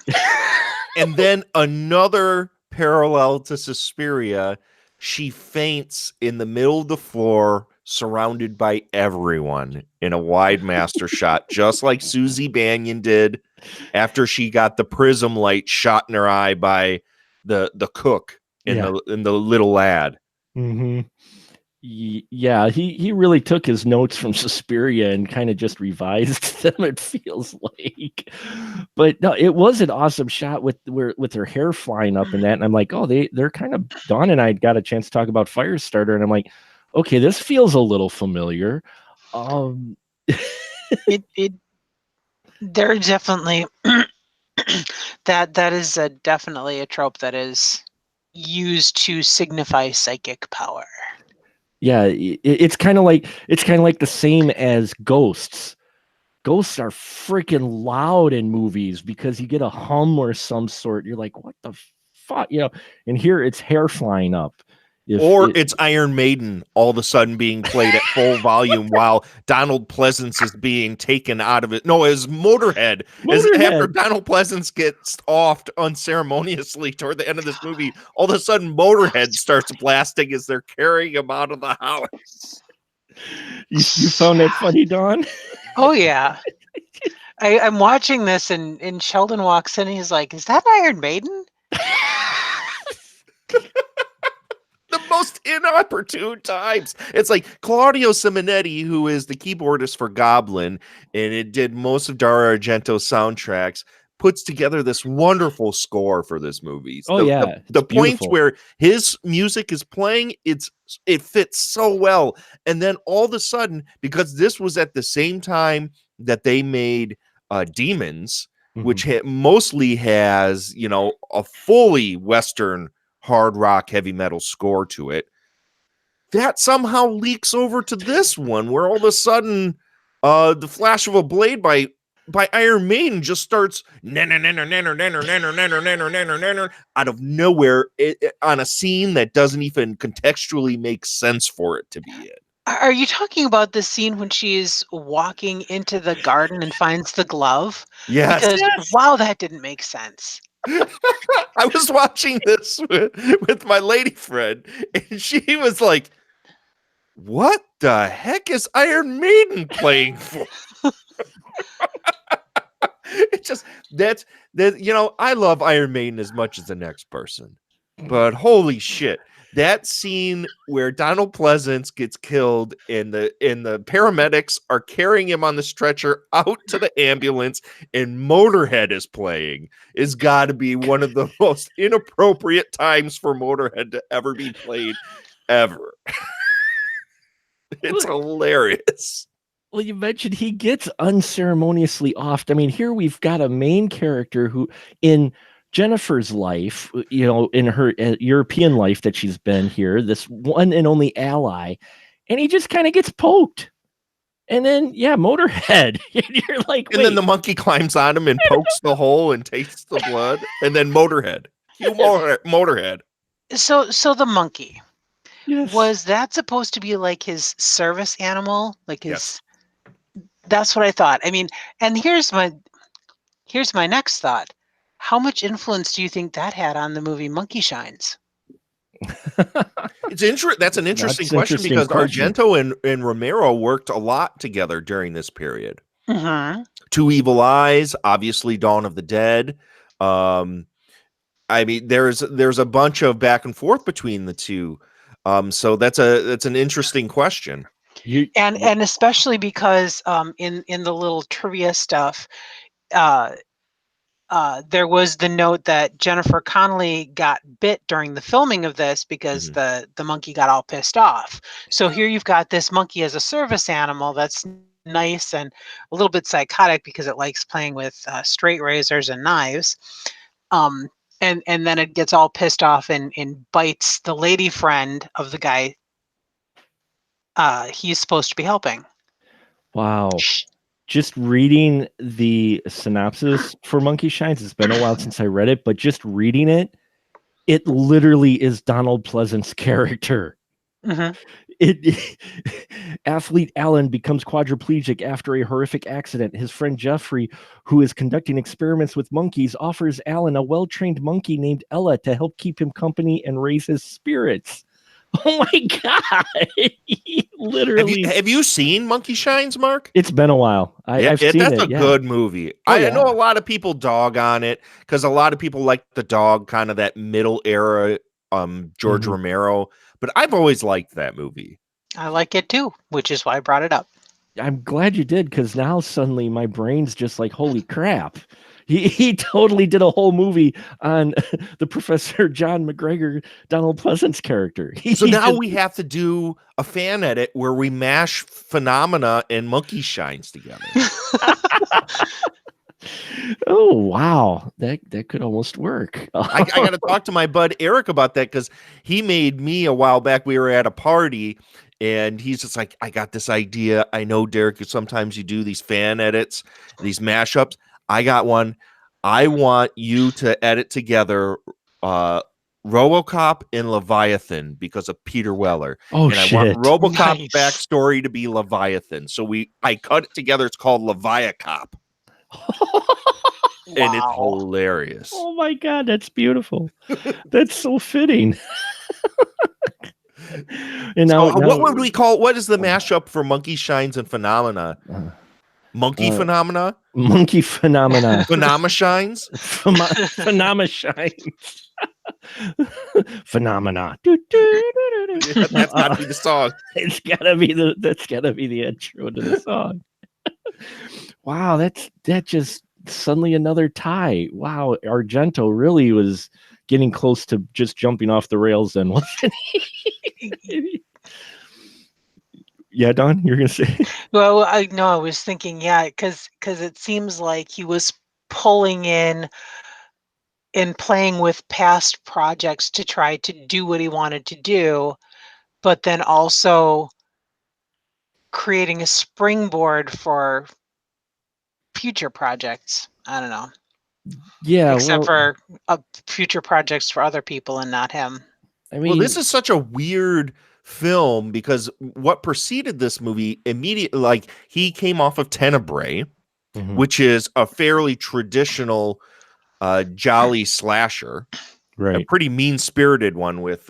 And then another parallel to Suspiria, she faints in the middle of the floor, surrounded by everyone in a wide master shot, just like Susie Bannion did after she got the prism light shot in her eye by the cook and the little lad. Mm-hmm. Yeah, he really took his notes from Suspiria and kind of just revised them, it feels like. But no, it was an awesome shot with her hair flying up and that. And I'm like, oh, they're kind of, Dawn and I got a chance to talk about Firestarter, and I'm like, okay, this feels a little familiar. They're definitely that is definitely a trope that is used to signify psychic power. Yeah, it's kind of like the same as ghosts. Ghosts are freaking loud in movies because you get a hum or some sort. You're like, what the fuck, And here it's hair flying up. It's Iron Maiden all of a sudden being played at full volume while Donald Pleasance is being taken out of it. No, it's Motorhead. After Donald Pleasance gets offed unceremoniously toward the end of this movie, all of a sudden Motorhead starts blasting as they're carrying him out of the house. You found that funny, Dawn? Oh, yeah. I'm watching this and Sheldon walks in and he's like, is that Iron Maiden? The most inopportune times. It's like Claudio Simonetti, who is the keyboardist for Goblin, and it did most of Dario Argento's soundtracks, puts together this wonderful score for this movie. The points where his music is playing, it fits so well. And then all of a sudden, because this was at the same time that they made Demons, which mostly has, a fully Western hard rock heavy metal score to it, that somehow leaks over to this one where all of a sudden the flash of a blade by Iron Maiden just starts out of nowhere on a scene that doesn't even contextually make sense for it to be in. Are you talking about the scene when she's walking into the garden and finds the glove? Yes. Because wow, that didn't make sense. I was watching this with my lady friend, and she was like, what the heck is Iron Maiden playing for? It's just that I love Iron Maiden as much as the next person, but holy shit, that scene where Donald Pleasance gets killed and the paramedics are carrying him on the stretcher out to the ambulance and Motorhead is playing is got to be one of the most inappropriate times for Motorhead to ever be played ever. It's hilarious. Well, you mentioned he gets unceremoniously offed. I mean, here we've got a main character who, in Jennifer's life, in her European life that she's been here, this one and only ally, and he just kind of gets poked. And then, Motorhead. You're like, and then the monkey climbs on him and pokes the hole and tastes the blood. And then Motorhead. Motorhead. So the monkey. Yes. Was that supposed to be like his service animal? Like his... Yes. That's what I thought. I mean, and here's my next thought. How much influence do you think that had on the movie Monkey Shines? That's an interesting question because Argento and Romero worked a lot together during this period. Mm-hmm. Two Evil Eyes, obviously Dawn of the Dead. I mean, there's a bunch of back and forth between the two. So that's an interesting question. And especially because in the little trivia stuff, there was the note that Jennifer Connelly got bit during the filming of this because the monkey got all pissed off. So here you've got this monkey as a service animal that's nice and a little bit psychotic because it likes playing with straight razors and knives. And then it gets all pissed off and bites the lady friend of the guy he's supposed to be helping. Wow. Just reading the synopsis for Monkey Shines, it's been a while since I read it, but just reading it, it literally is Donald Pleasance's character. Mm-hmm. Athlete Alan becomes quadriplegic after a horrific accident. His friend Jeffrey, who is conducting experiments with monkeys, offers Alan a well-trained monkey named Ella to help keep him company and raise his spirits. Oh my god! Literally, have you seen Monkey Shines, Mark? it's been a while. I've seen that's it. a good movie. I know a lot of people dog on it because a lot of people like the dog, kind of that middle era, George Romero. But I've always liked that movie. I like it too, which is why I brought it up. I'm glad you did, because now suddenly my brain's just like, holy crap. He totally did a whole movie on the Professor John McGregor, Donald Pleasance character. So now we have to do a fan edit where we mash Phenomena and Monkey Shines together. Oh wow, that could almost work. I got to talk to my bud Eric about that, because he made me a while back. We were at a party, and he's just like, I got this idea. I know, Derek, sometimes you do these fan edits, these mashups. I got one. I want you to edit together RoboCop and Leviathan because of Peter Weller. Oh, and shit. I want RoboCop Nice. backstory to be Leviathan. So I cut it together. It's called Leviacop. And it's hilarious. Oh my god, that's beautiful. That's so fitting. And now, what would we call, what is the mashup for Monkey Shines and Phenomena? Monkey Phenomena? Monkey Phenomena. Phenomena Shines? Phenomena Shines. Phenomena. That's got to be the song. That's gotta be the intro to the song. Wow, that just suddenly another tie. Wow, Argento really was getting close to just jumping off the rails then, wasn't he? Yeah, Don, you're gonna say. Well, I was thinking, because it seems like he was pulling in and playing with past projects to try to do what he wanted to do, but then also creating a springboard for future projects. I don't know. Yeah, Except for future projects for other people and not him. I mean, this is such a weird film, because what preceded this movie immediately, like, he came off of Tenebrae, which is a fairly traditional jolly slasher, right, a pretty mean-spirited one with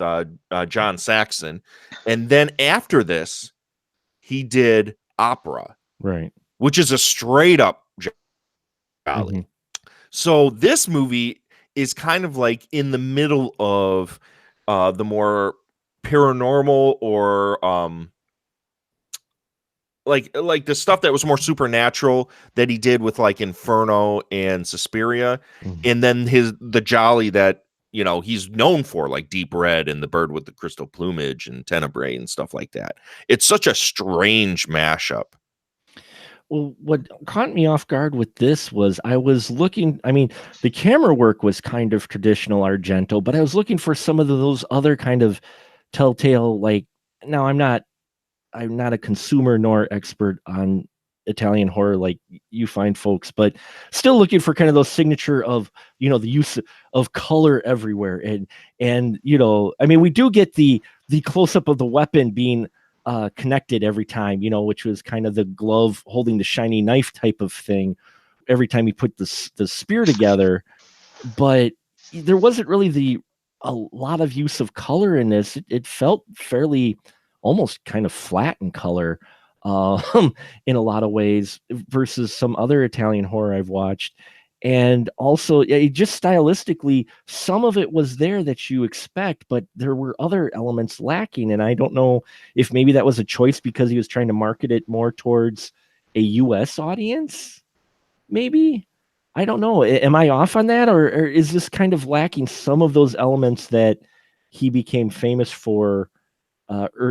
John Saxon. And then after this, he did Opera, right, which is a straight up jolly. So this movie is kind of like in the middle of the more paranormal, or like the stuff that was more supernatural that he did with like Inferno and Suspiria, and then the jolly that, you know, he's known for, like Deep Red and The Bird with the Crystal Plumage and Tenebrae and stuff like that. It's such a strange mashup. Well, what caught me off guard with this was I was looking, I mean, the camera work was kind of traditional Argento, but I was looking for some of those other kind of telltale, like, now I'm not a consumer nor expert on Italian horror like you find folks, but still looking for kind of those signature of, you know, the use of color everywhere. And, you know, I mean, we do get the close up of the weapon being connected every time, you know, which was kind of the glove holding the shiny knife type of thing every time he put the spear together. But there wasn't really a lot of use of color in this. It felt fairly almost kind of flat in color in a lot of ways versus some other Italian horror I've watched. And also, just stylistically, some of it was there that you expect, but there were other elements lacking. And I don't know if maybe that was a choice because he was trying to market it more towards a US audience. Maybe. I don't know. Am I off on that? Or is this kind of lacking some of those elements that he became famous for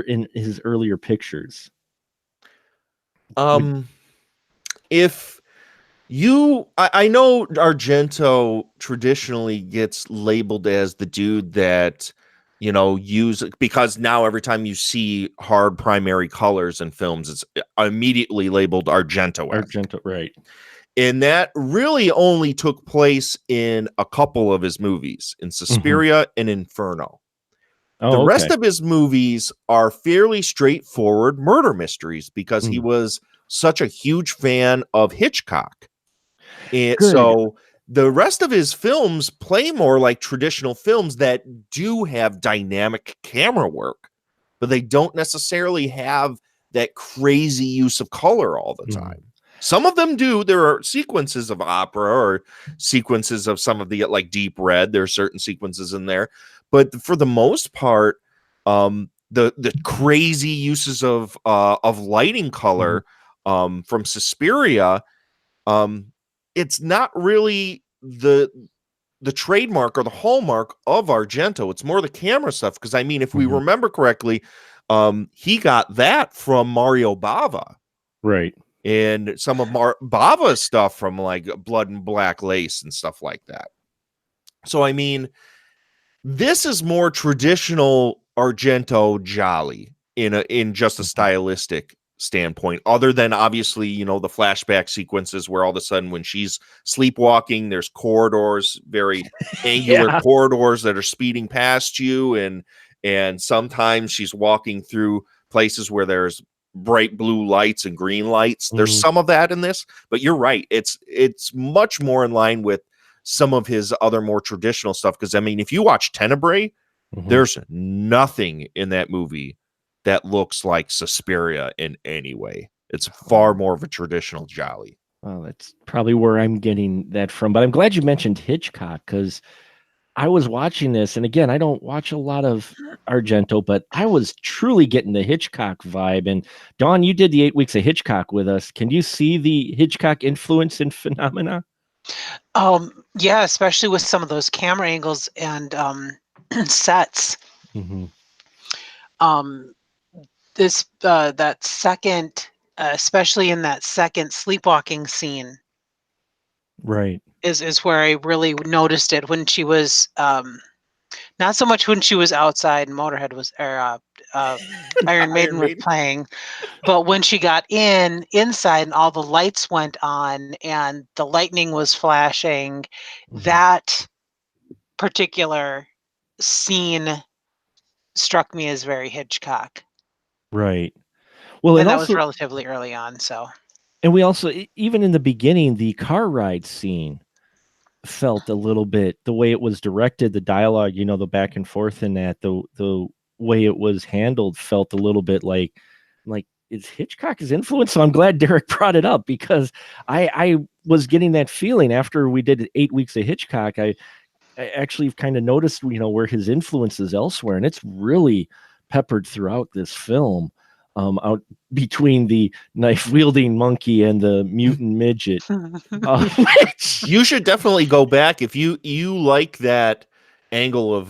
in his earlier pictures? If I know Argento traditionally gets labeled as the dude that, you know, because now every time you see hard primary colors in films, it's immediately labeled Argento. Argento, right. And that really only took place in a couple of his movies, in Suspiria and Inferno. Oh, The okay. rest of his movies are fairly straightforward murder mysteries because he Mm. was such a huge fan of Hitchcock. Good. So the rest of his films play more like traditional films that do have dynamic camera work, but they don't necessarily have that crazy use of color all the Mhm. time. Some of them do. There are sequences of opera or sequences of some of the like Deep Red. There are certain sequences in there, but for the most part, the crazy uses of lighting color from Suspiria, it's not really the trademark or the hallmark of Argento. It's more the camera stuff. Because I mean, if we Mhm. remember correctly, he got that from Mario Bava Right. and some of Bava's stuff from like Blood and Black Lace and stuff like that. So I mean, this is more traditional Argento Jolly in just a stylistic standpoint, other than obviously, you know, the flashback sequences where all of a sudden when she's sleepwalking, there's corridors, very angular Yeah. corridors that are speeding past you, and sometimes she's walking through places where there's bright blue lights and green lights. There's Mhm. some of that in this, but you're right. It's much more in line with some of his other more traditional stuff. Because I mean, if you watch Tenebrae, Mhm. there's nothing in that movie that looks like Suspiria in any way. It's far more of a traditional Jolly. Well, that's probably where I'm getting that from. But I'm glad you mentioned Hitchcock because I was watching this, and again, I don't watch a lot of Argento, but I was truly getting the Hitchcock vibe. And Dawn, you did the 8 weeks of Hitchcock with us. Can you see the Hitchcock influence in Phenomena? Yeah, especially with some of those camera angles and sets. Mhm. This that second, especially in that second sleepwalking scene, Right. is where I really noticed it when she was not so much when she was outside and Motorhead was or Iron Maiden was Maiden. playing, but when she got inside and all the lights went on and the lightning was flashing, Mhm. that particular scene struck me as very Hitchcock. Right. Well, And and that was also, relatively early on, so and we also, even in the beginning, the car ride scene felt a little bit the way it was directed, the dialogue, you know, the back and forth in that, the way it was handled felt a little bit like it's Hitchcock's influence. So I'm glad Derek brought it up because I was getting that feeling after we did 8 weeks of Hitchcock. I actually kind of noticed, you know, where his influence is elsewhere, and it's really peppered throughout this film. Out between the knife wielding monkey and the mutant midget. Which You should definitely go back if you like that angle of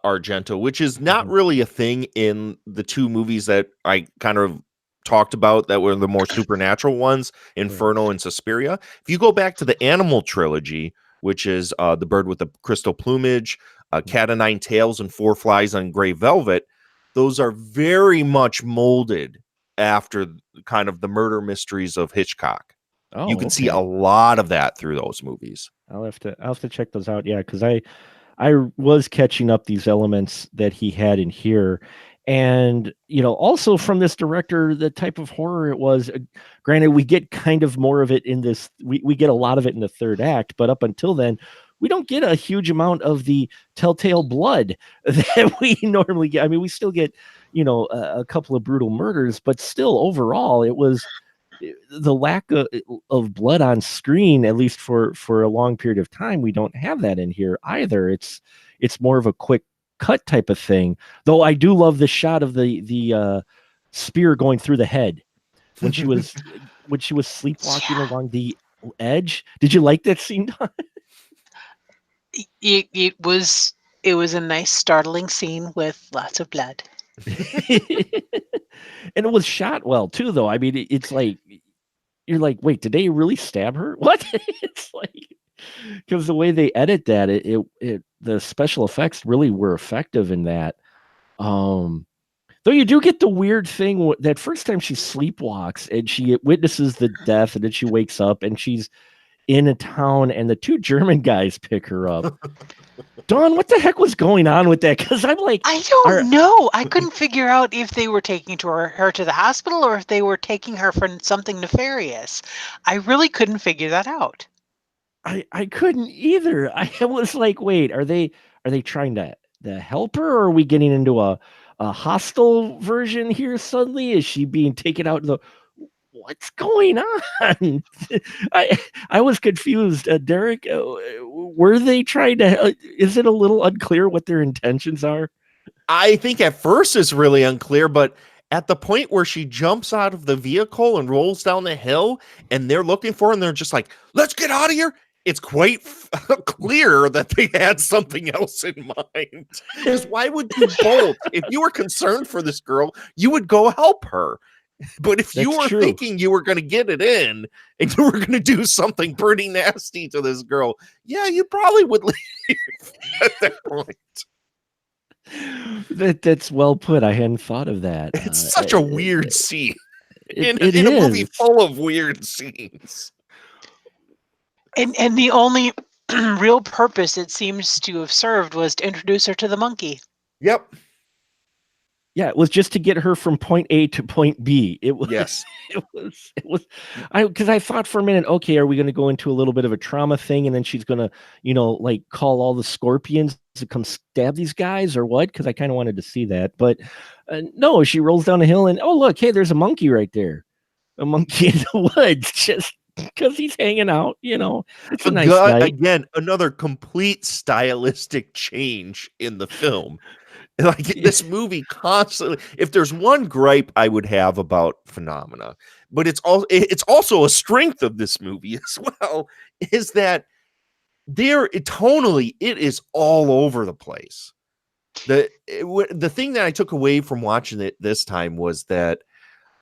Argento, which is not really a thing in the two movies that I kind of talked about that were the more supernatural ones, Inferno and Suspiria. If you go back to the Animal trilogy, which is The Bird with the Crystal Plumage, Cat o' Nine Tails, and Four Flies on Gray Velvet, those are very much molded after kind of the murder mysteries of Hitchcock. You Oh, can see okay. a lot of that through those movies. I'll have to check those out. Yeah, because I was catching up these elements that he had in here, and you know, also from this director, the type of horror it was. Granted, we get kind of more of it in this. We get a lot of it in the third act, but up until then, we don't get a huge amount of the telltale blood that we normally get. I mean, we still get, you know, a couple of brutal murders, but still, overall, it was the lack of blood on screen, at least for a long period of time. We don't have that in here either. It's more of a quick cut type of thing, though. I do love the shot of the spear going through the head when she was sleepwalking along the edge. Did you like that scene, Don? it was a nice startling scene with lots of blood. And it was shot well too, though. I mean, it's like you're like, wait, did they really stab her? What? It's like, because the way they edit that, the special effects really were effective in that. Though you do get the weird thing that first time she sleepwalks and she witnesses the death, and then she wakes up and she's in a town, and the two German guys pick her up. Dawn, what the heck was going on with that? Because I'm like, I don't know. I couldn't figure out if they were taking her to the hospital or if they were taking her for something nefarious. I really couldn't figure that out. I couldn't either. I was like, wait, are they trying to help her, or are we getting into a hostile version here suddenly? Is she being taken out in the what's going on? I was confused. Derek, were they trying to is it a little unclear what their intentions are? I think at first it's really unclear, but at the point where she jumps out of the vehicle and rolls down the hill and they're looking for her and they're just like, let's get out of here. It's quite clear that they had something else in mind. Because why would you bolt? If you were concerned for this girl, you would go help her. But if you were thinking you were going to get it in and you were going to do something pretty nasty to this girl, yeah, you probably would leave at that point. That's well put. I hadn't thought of that. It's such a weird scene in is a movie full of weird scenes. And the only real purpose it seems to have served was to introduce her to the monkey. Yep. Yeah, it was just to get her from point A to point B. It was, yes. It was. Because I thought for a minute, okay, are we going to go into a little bit of a trauma thing, and then she's going to, like call all the scorpions to come stab these guys, or what? Because I kind of wanted to see that, but no, she rolls down the hill, and oh look, hey, there's a monkey right there, a monkey in the woods, just because he's hanging out. It's a nice night. Again, another complete stylistic change in the film. Like this movie constantly, if there's one gripe I would have about Phenomena, but it's also a strength of this movie as well, is that tonally it is all over the place. The thing that I took away from watching it this time was that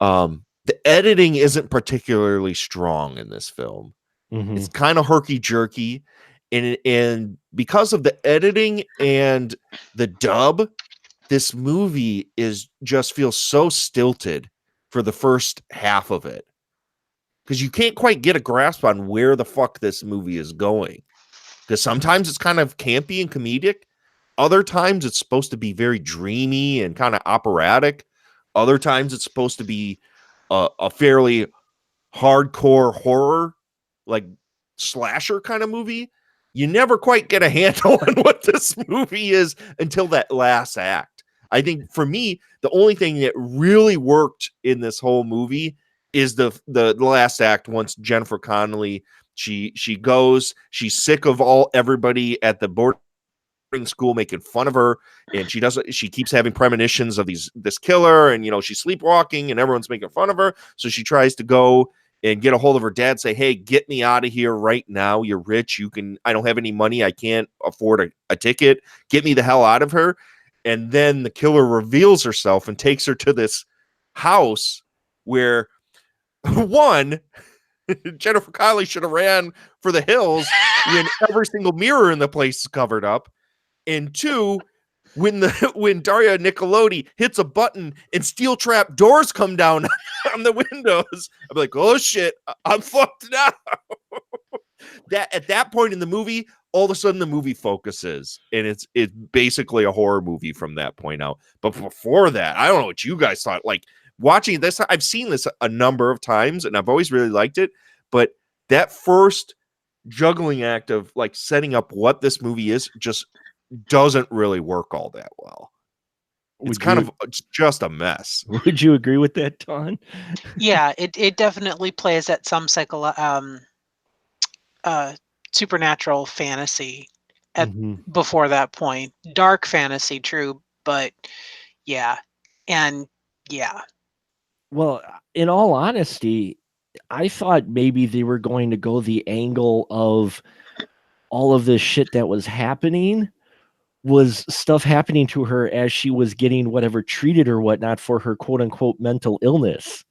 the editing isn't particularly strong in this film. Mm-hmm. It's kind of herky jerky. And because of the editing and the dub, this movie just feels so stilted for the first half of it. Because you can't quite get a grasp on where the fuck this movie is going. Because sometimes it's kind of campy and comedic. Other times it's supposed to be very dreamy and kind of operatic. Other times it's supposed to be a fairly hardcore horror, like slasher kind of movie. You never quite get a handle on what this movie is until that last act. I think for me, the only thing that really worked in this whole movie is the last act. Once Jennifer Connelly, she's sick of everybody at the boarding school making fun of her, and she keeps having premonitions of this killer, and she's sleepwalking and everyone's making fun of her. So she tries to go and get a hold of her dad, say, hey, get me out of here right now. You're rich. I don't have any money. I can't afford a ticket. Get me the hell out of her. And then the killer reveals herself and takes her to this house where Jennifer Connelly should have ran for the hills when every single mirror in the place is covered up. And two, when Daria Nicolodi hits a button and steel trap doors come down on the windows, I'm like, oh shit, I'm fucked now. That at that point in the movie, all of a sudden the movie focuses, and it's basically a horror movie from that point out. But before that, I don't know what you guys thought. Like watching this, I've seen this a number of times, and I've always really liked it. But that first juggling act of like setting up what this movie is just doesn't really work all that well. It's just a mess. Would you agree with that, Dawn? Yeah, it definitely plays at some supernatural fantasy before that point. Dark fantasy, true, but yeah. And yeah. Well, in all honesty, I thought maybe they were going to go the angle of all of this shit that was happening was stuff happening to her as she was getting whatever treated or whatnot for her quote unquote mental illness.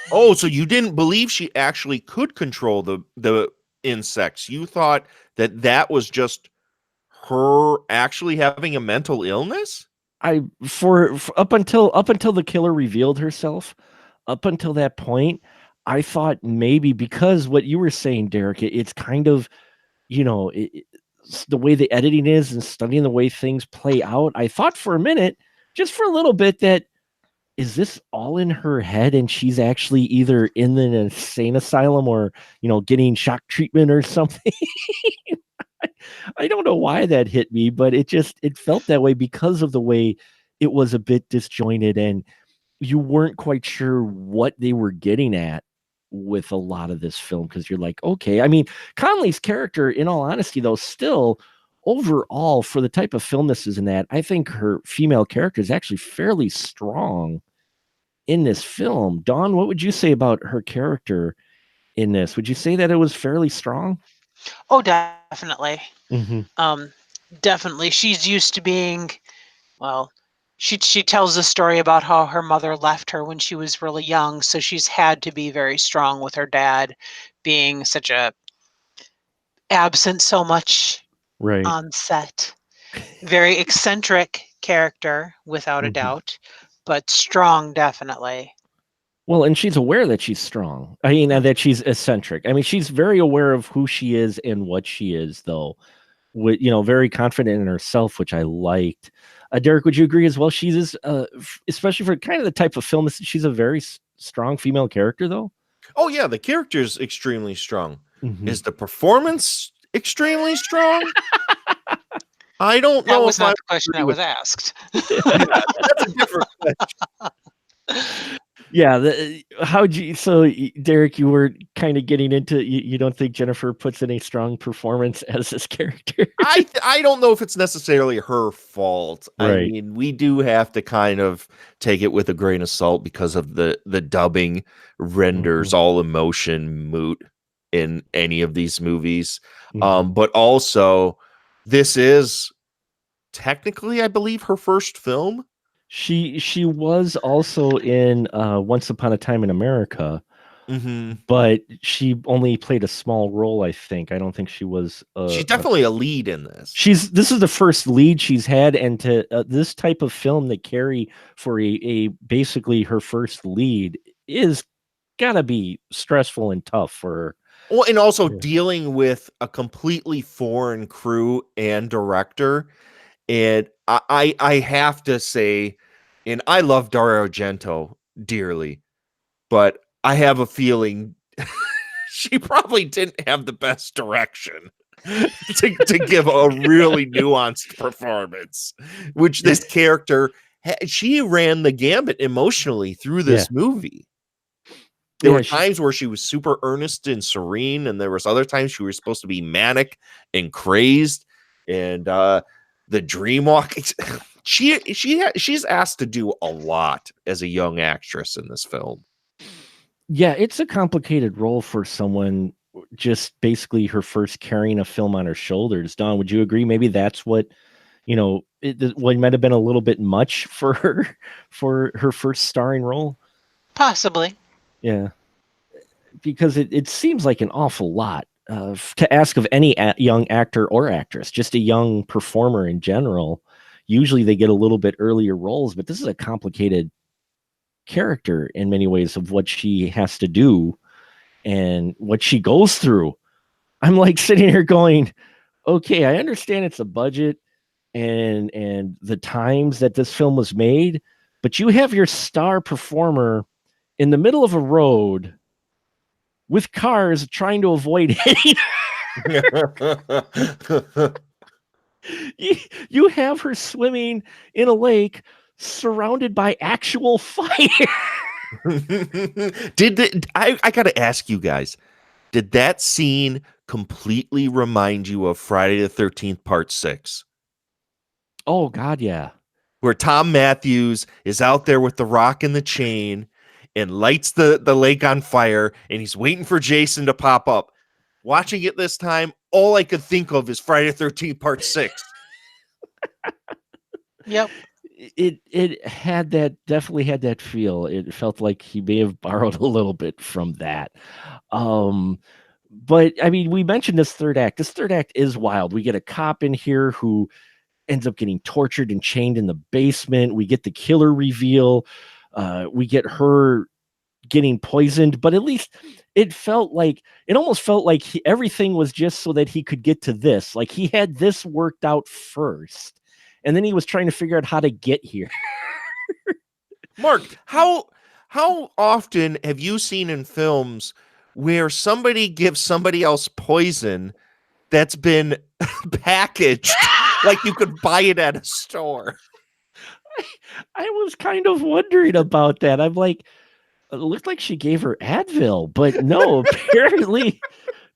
Oh, so you didn't believe she actually could control the insects. You thought that was just her actually having a mental illness? For up until the killer revealed herself, up until that point, I thought maybe because what you were saying, Derek, it's kind of, the way the editing is and studying the way things play out, I thought for a minute, just for a little bit, that is this all in her head and she's actually either in an insane asylum or, getting shock treatment or something. I don't know why that hit me, but it felt that way because of the way it was a bit disjointed and you weren't quite sure what they were getting at with a lot of this film. Cause you're like, okay, I mean, Conley's character, in all honesty, though, still overall for the type of film this is in that, I think her female character is actually fairly strong in this film. Dawn, what would you say about her character in this? Would you say that it was fairly strong? Oh, definitely. Mm-hmm. Definitely. She's used to being, well, she tells the story about how her mother left her when she was really young, so she's had to be very strong with her dad being such a absent so much Right. on set. Very eccentric character, without a doubt, but strong, definitely. Well, and she's aware that she's strong. I mean, that she's eccentric. I mean, she's very aware of who she is and what she is, though. With very confident in herself, which I liked. Derek, would you agree as well? She's especially for kind of the type of film. She's a very strong female character, though. Oh yeah, the character's extremely strong. Mm-hmm. Is the performance extremely strong? I don't know. That was not the question that was asked. That's a different question. Yeah, so Derek, you were kind of getting into, you don't think Jennifer puts in a strong performance as this character? I don't know if it's necessarily her fault. Right. I mean, we do have to kind of take it with a grain of salt because of the dubbing renders all emotion moot in any of these movies. But also this is technically, I believe, her first film. She was also in Once Upon a Time in America, but she only played a small role, I think. I don't think she was. She's definitely a lead in this. This is the first lead she's had, and to this type of film that carry for a basically her first lead is gotta be stressful and tough for her. Well, and also dealing with a completely foreign crew and director. And I have to say, and I love Dario Argento dearly, but I have a feeling she probably didn't have the best direction to give a really nuanced performance, which this character, she ran the gambit emotionally through this movie. There were times where she was super earnest and serene, and there was other times she was supposed to be manic and crazed, and the dream walk. She's asked to do a lot as a young actress in this film. Yeah, it's a complicated role for someone just basically her first carrying a film on her shoulders. Dawn, would you agree? Maybe that's what what might have been a little bit much for her first starring role. Possibly. Yeah, because it seems like an awful lot to ask of any young actor or actress, just a young performer in general. Usually they get a little bit earlier roles, but this is a complicated character in many ways of what she has to do and what she goes through. I'm like sitting here going, okay, I understand it's a budget and the times that this film was made, but you have your star performer in the middle of a road with cars trying to avoid hitting her. You have her swimming in a lake surrounded by actual fire. I got to ask you guys, did that scene completely remind you of Friday the 13th Part 6? Oh, God, yeah. Where Tom Matthews is out there with the rock and the chain and lights the lake on fire, and he's waiting for Jason to pop up. Watching it this time, all I could think of is Friday the 13th Part 6. Yep. It had definitely had that feel. It felt like he may have borrowed a little bit from that. But I mean, we mentioned this third act. This third act is wild. We get a cop in here who ends up getting tortured and chained in the basement. We get the killer reveal. We get her getting poisoned, but at least it almost felt like everything was just so that he could get to this. Like he had this worked out first, and then he was trying to figure out how to get here. Mark, how often have you seen in films where somebody gives somebody else poison that's been packaged like you could buy it at a store? I was kind of wondering about that. I'm like, it looked like she gave her Advil, but no, apparently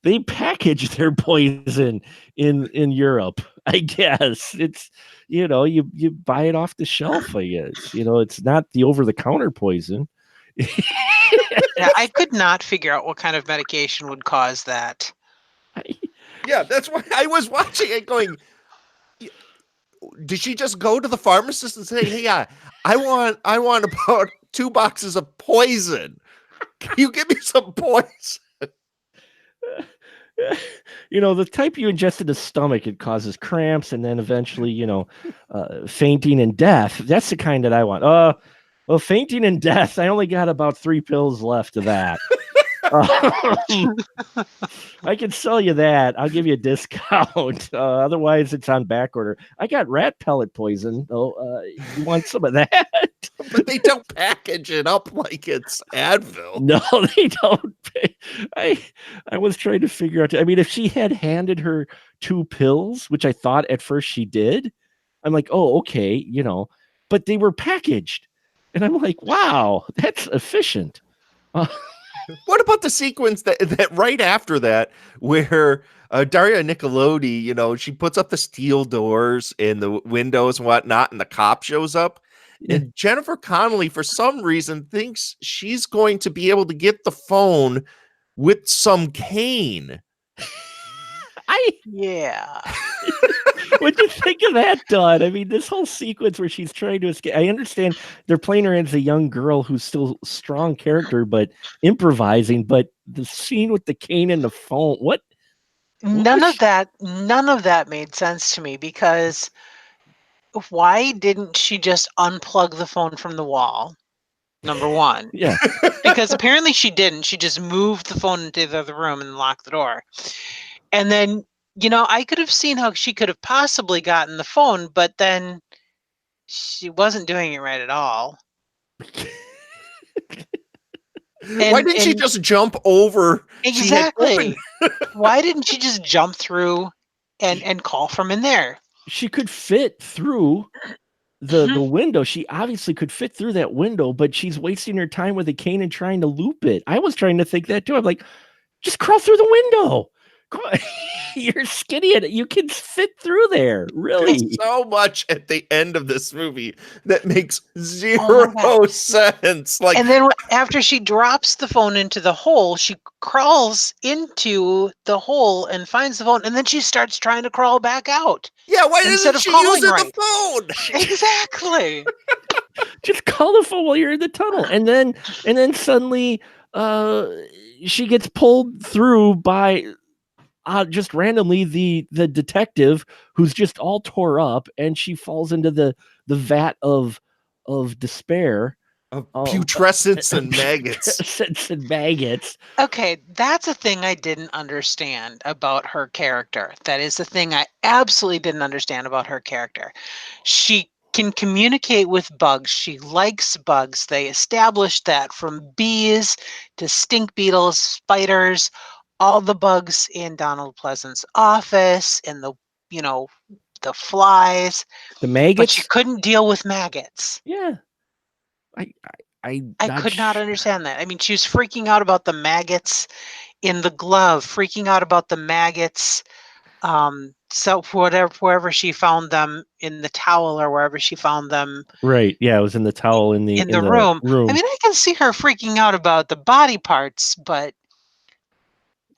they package their poison in Europe. I guess it's, you buy it off the shelf. I guess, it's not the over the counter poison. Yeah, I could not figure out what kind of medication would cause that. Yeah, that's why I was watching it going, did she just go to the pharmacist and say, hey, I want about 2 boxes of poison. Can you give me some poison? The type you ingest in the stomach, it causes cramps and then eventually, fainting and death. That's the kind that I want. Well, fainting and death, I only got about 3 pills left of that. I can sell you that. I'll give you a discount. Otherwise, it's on back order. I got rat pellet poison. You want some of that? But they don't package it up like it's Advil. No, they don't. I was trying to figure out. I mean, if she had handed her 2 pills, which I thought at first she did, I'm like, oh, okay, but they were packaged. And I'm like, wow, that's efficient. What about the sequence that right after that, where Daria Nicolodi, she puts up the steel doors and the windows and whatnot, and the cop shows up, and Jennifer Connelly, for some reason, thinks she's going to be able to get the phone with some cane. Yeah. What'd you think of that, Dawn? I mean, this whole sequence where she's trying to escape. I understand they're playing her as a young girl who's still a strong character, but improvising. But the scene with the cane and the phone, what? None of that made sense to me, because why didn't she just unplug the phone from the wall? Number one. Yeah. Because apparently she didn't. She just moved the phone into the other room and locked the door. And then, I could have seen how she could have possibly gotten the phone, but then she wasn't doing it right at all. Why didn't she just jump over? Exactly. Why didn't she just jump through and call from in there? She could fit through the window. She obviously could fit through that window, but she's wasting her time with a cane and trying to loop it. I was trying to think that too. I'm like, just crawl through the window. You're skinny and you can fit through there. Really? There's so much at the end of this movie that makes zero sense. Like, and then after she drops the phone into the hole, she crawls into the hole and finds the phone, and then she starts trying to crawl back out. Yeah, why isn't she using the phone? Exactly. Just call the phone while you're in the tunnel, and then suddenly, she gets pulled through by. Just randomly, the detective who's just all tore up, and she falls into the vat of despair, of putrescence and maggots. Putrescence and maggots. Okay, that's a thing I didn't understand about her character. That is the thing I absolutely didn't understand about her character. She can communicate with bugs. She likes bugs. They established that, from bees to stink beetles, spiders. All the bugs in Donald Pleasant's office, and the flies, the maggots. But she couldn't deal with maggots. Yeah, I could not understand that. I mean, she was freaking out about the maggots in the glove, freaking out about the maggots. So wherever she found them, in the towel or wherever she found them. Right. Yeah, it was in the towel in the room. I mean, I can see her freaking out about the body parts, but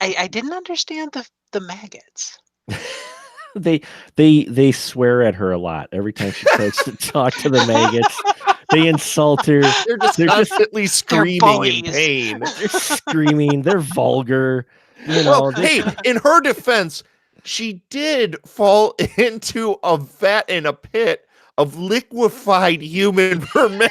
I didn't understand the maggots. They swear at her a lot every time she tries to talk to the maggots. They insult her. They're just constantly screaming in pain. They're screaming. They're vulgar. Hey, in her defense, she did fall into a vat in a pit of liquefied human remains.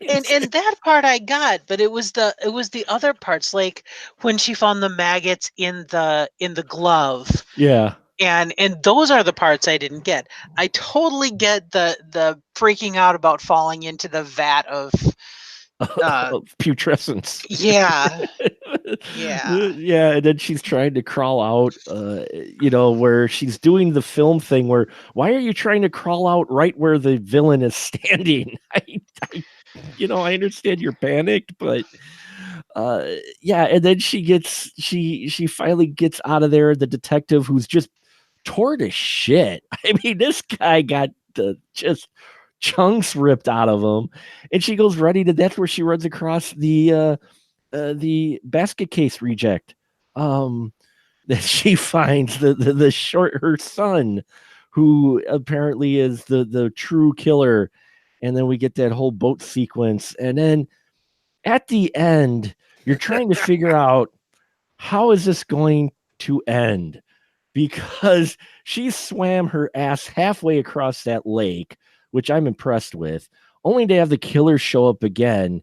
And that part I got, but it was the other parts, like when she found the maggots in the glove. Yeah. And those are the parts I didn't get. I totally get the freaking out about falling into the vat of Putrescence. yeah. Yeah. Yeah, and then she's trying to crawl out, where she's doing the film thing where, why are you trying to crawl out right where the villain is standing? I understand you're panicked, but yeah, and then she finally gets out of there. The detective, who's just tore to shit. I mean, this guy got just chunks ripped out of him, and she goes that's where she runs across the basket case reject that she finds, her son, who apparently is the true killer. And then we get that whole boat sequence, and then at the end you're trying to figure out, how is this going to end, because she swam her ass halfway across that lake, which I'm impressed with, only to have the killer show up again.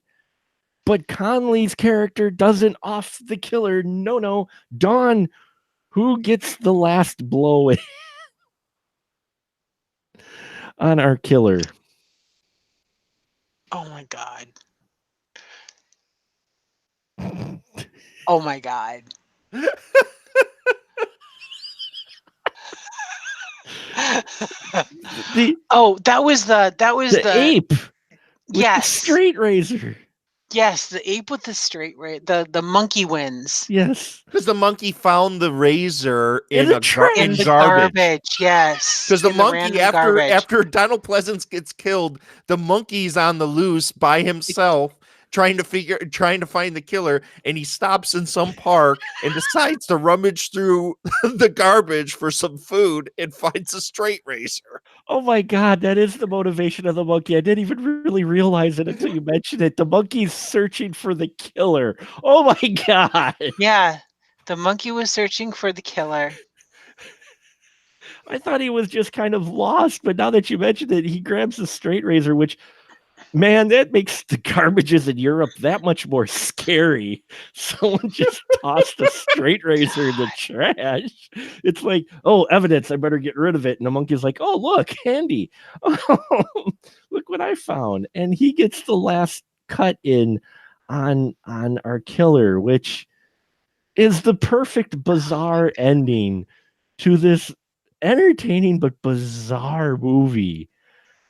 But Conley's character doesn't off the killer. No. Dawn, who gets the last blow on our killer? Oh my god. Oh my god. That was the ape with yes, the straight razor. Yes, the ape with the straight razor. The monkey wins. Yes, because the monkey found the razor in the garbage. Yes, because the monkey, after Donald Pleasance gets killed, the monkey's on the loose by himself, trying to find the killer, and he stops in some park and decides to rummage through the garbage for some food and finds a straight razor. Oh my god, that is the motivation of the monkey. I didn't even really realize it until you mentioned it. The monkey's searching for the killer. Oh my god. Yeah, the monkey was searching for the killer. I thought he was just kind of lost, but now that you mentioned it, he grabs the straight razor, which, man, that makes the garbages in Europe that much more scary. Someone just tossed a straight razor in the trash. It's like, oh, evidence, I better get rid of it. And the monkey's like, oh, look, handy. Oh, look what I found. And he gets the last cut in on our killer, which is the perfect bizarre ending to this entertaining but bizarre movie.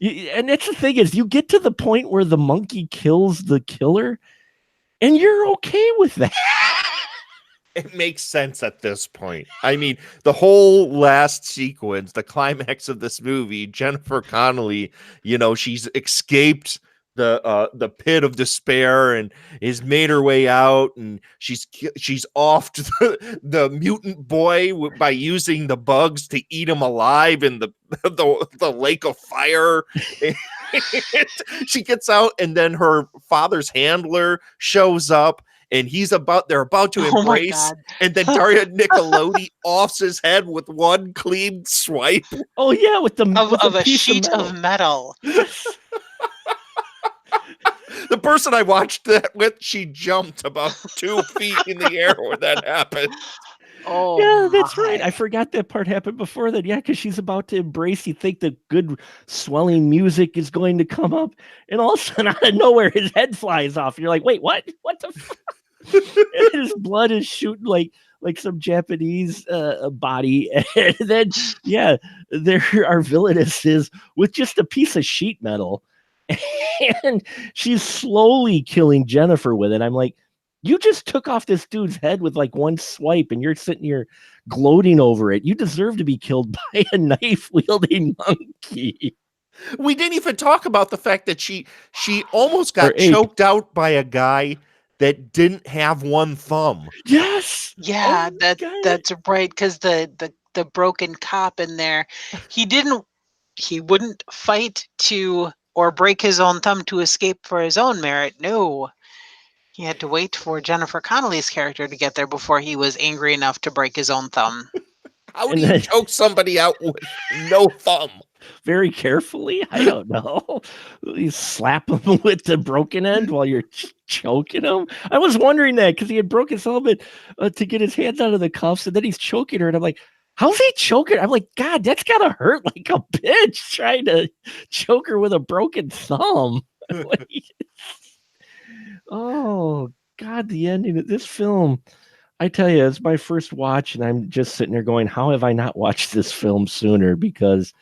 And that's the thing, is you get to the point where the monkey kills the killer and you're okay with that. It makes sense at this point. I mean, the whole last sequence, the climax of this movie, Jennifer Connelly, she's escaped the pit of despair and has made her way out, and she's offed the mutant boy by using the bugs to eat him alive in the lake of fire. She gets out, and then her father's handler shows up, and they're about to embrace, and then Daria Nicolodi offs his head with one clean swipe. Oh yeah, with a sheet of metal. The person I watched that with, she jumped about 2 feet in the air when that happened. Oh, yeah, that's right. I forgot that part happened before that. Yeah, because she's about to embrace. You think the good swelling music is going to come up, and all of a sudden, out of nowhere, his head flies off. And you're like, wait, what? What the fuck? And his blood is shooting like some Japanese body. And then, yeah, there our villainess is with just a piece of sheet metal. And she's slowly killing Jennifer with it. I'm like, you just took off this dude's head with like one swipe, and you're sitting here gloating over it. You deserve to be killed by a knife-wielding monkey. We didn't even talk about the fact that she almost got choked out by a guy that didn't have one thumb. Yes. Yeah, that's right. Because the broken cop in there, he wouldn't fight or break his own thumb to escape for his own merit. No, he had to wait for Jennifer Connelly's character to get there before he was angry enough to break his own thumb. How do you choke somebody out with no thumb? very carefully. I don't know. You slap him with the broken end while you're choking him. I was wondering that because he had broke his helmet to get his hands out of the cuffs, and then he's choking her, and I'm like, how's he choking? I'm like, God, that's gotta hurt like a bitch trying to choke her with a broken thumb. Like, oh God, the ending of this film. I tell you, it's my first watch, and I'm just sitting there going, how have I not watched this film sooner? Because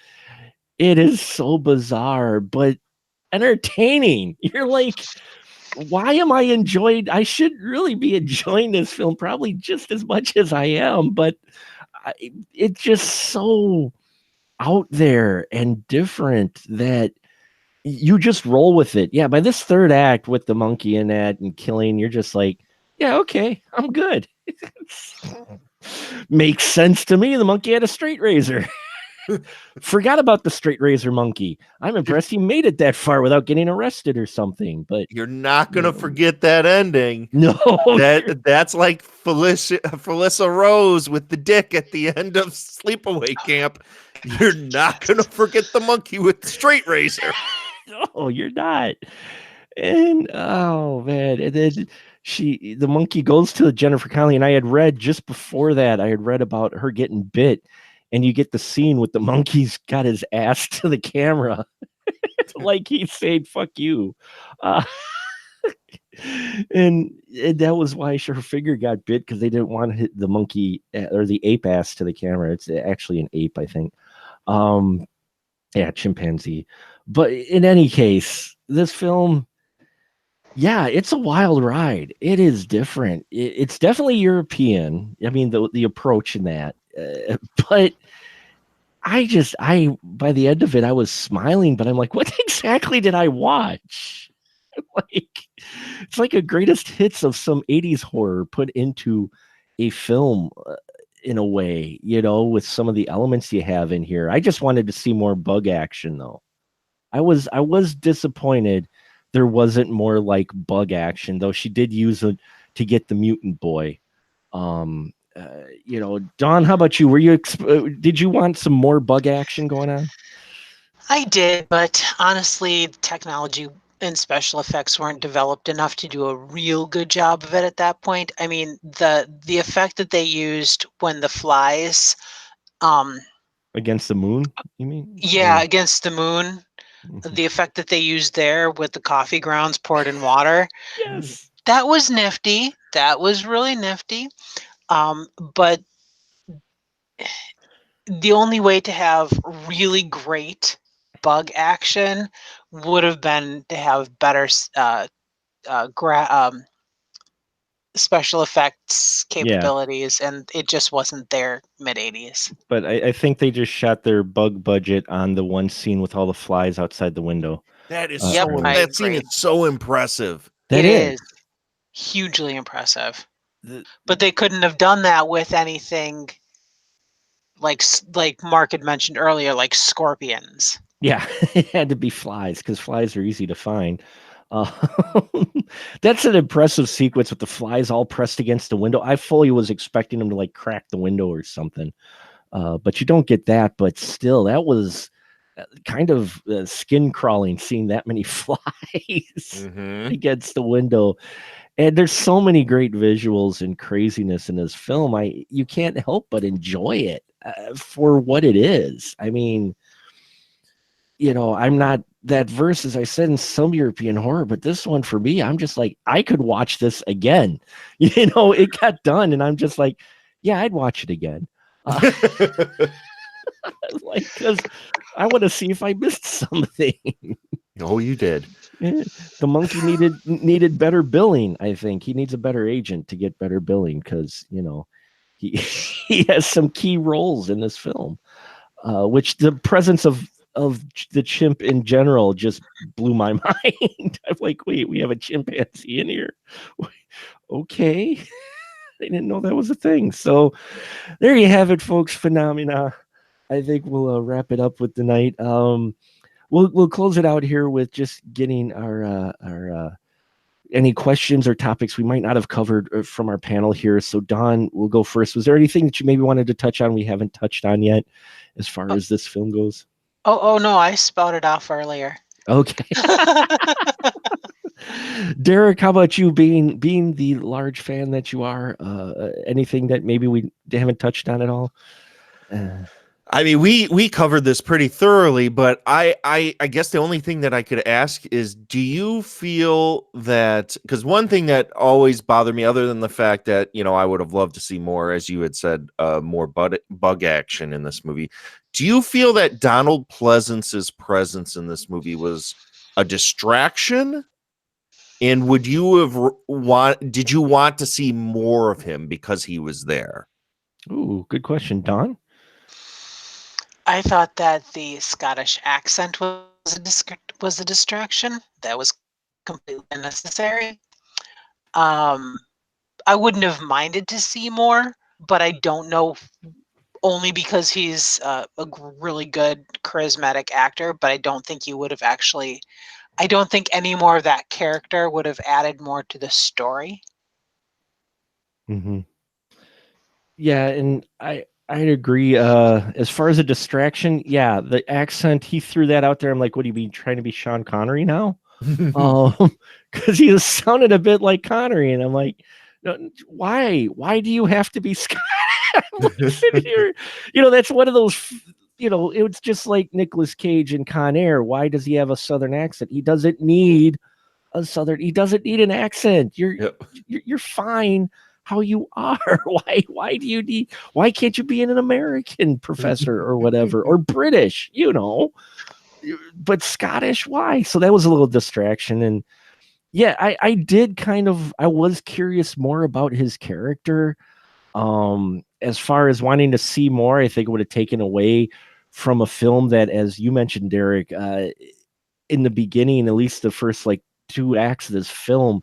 it is so bizarre, but entertaining. You're like, why am I enjoying? I should really be enjoying this film probably just as much as I am, but it's just so out there and different that you just roll with it. Yeah, by this third act with the monkey in that and killing, you're just like, yeah, okay, I'm good. Makes sense to me. The monkey had a straight razor. Forgot about the straight razor monkey. I'm impressed he made it that far without getting arrested or something. But you're not gonna forget that ending. No, that's like Felissa Rose with the dick at the end of Sleepaway Camp. You're not gonna forget the monkey with the straight razor. No, you're not. And oh man, and then the monkey goes to Jennifer Connelly, and I had read just before that, I had read about her getting bit, and you get the scene with the monkey's got his ass to the camera, like he's saying "fuck you," and that was why her finger got bit, because they didn't want to hit the monkey or the ape ass to the camera. It's actually an ape, I think. Yeah, chimpanzee. But in any case, this film, yeah, it's a wild ride. It is different. It's definitely European. I mean, the approach in that. But I by the end of it, I was smiling, but I'm like, what exactly did I watch? Like, it's like a greatest hits of some 80s horror put into a film in a way, with some of the elements you have in here. I just wanted to see more bug action, though. I was disappointed there wasn't more like bug action, though she did use it to get the mutant boy. Dawn, how about you? Did you want some more bug action going on? I did, but honestly, technology and special effects weren't developed enough to do a real good job of it at that point. I mean, the effect that they used when the flies against the moon, you mean? Yeah, against the moon. The effect that they used there with the coffee grounds poured in water. Yes. That was nifty. That was really nifty. But the only way to have really great bug action would have been to have better special effects capabilities, and it just wasn't there mid-80s. But I think they just shot their bug budget on the one scene with all the flies outside the window. That is that scene is so impressive. It is hugely impressive. But they couldn't have done that with anything like Mark had mentioned earlier, like scorpions. Yeah, it had to be flies, because flies are easy to find. That's an impressive sequence with the flies all pressed against the window. I fully was expecting them to like crack the window or something, but you don't get that. But still, that was kind of skin crawling, seeing that many flies against the window. And there's so many great visuals and craziness in this film. You can't help but enjoy it for what it is. I mean, I'm not that versed, as I said, in some European horror, but this one for me, I'm just like, I could watch this again. It got done, and I'm just like, yeah, I'd watch it again. Because I want to see if I missed something. Oh, you did. The monkey needed better billing. I think he needs a better agent to get better billing, because he has some key roles in this film, which the presence of the chimp in general just blew my mind. I'm like, wait, we have a chimpanzee in here? Okay. I didn't know that was a thing. So there you have it, folks. Phenomena. I think we'll wrap it up with the night. We'll close it out here with just getting our any questions or topics we might not have covered from our panel here. So Dawn, we'll go first. Was there anything that you maybe wanted to touch on we haven't touched on yet as far as this film goes? Oh no, I spouted off earlier. Okay. Derek, how about you being the large fan that you are? Anything that maybe we haven't touched on at all? I mean, we covered this pretty thoroughly, but I guess the only thing that I could ask is, do you feel that, because one thing that always bothered me, other than the fact that, you know, I would have loved to see more, as you had said, more bug action in this movie. Do you feel that Donald Pleasance's presence in this movie was a distraction? And would you have did you want to see more of him because he was there? Ooh, good question, Don. I thought that the Scottish accent was a distraction. That was completely unnecessary. I wouldn't have minded to see more, but I don't know, only because he's a really good charismatic actor, but I don't think he would have actually, I don't think any more of that character would have added more to the story. Mm-hmm. Yeah, and I'd agree. As far as a distraction, yeah, the accent, he threw that out there. I'm like, what do you mean, trying to be Sean Connery now? Because he sounded a bit like Connery, and I'm like, "No, why? Why do you have to be Scottish?" I'm like sitting here, that's one of those. It was just like Nicolas Cage in Con Air. Why does he have a Southern accent? He doesn't need a Southern. He doesn't need an accent. You're fine how you are. Why do you need? Why can't you be an American professor or whatever, or British? But Scottish, why? So that was a little distraction. And yeah, I did I was curious more about his character. As far as wanting to see more, I think it would have taken away from a film that, as you mentioned, Derek, in the beginning, at least the first like 2 acts of this film,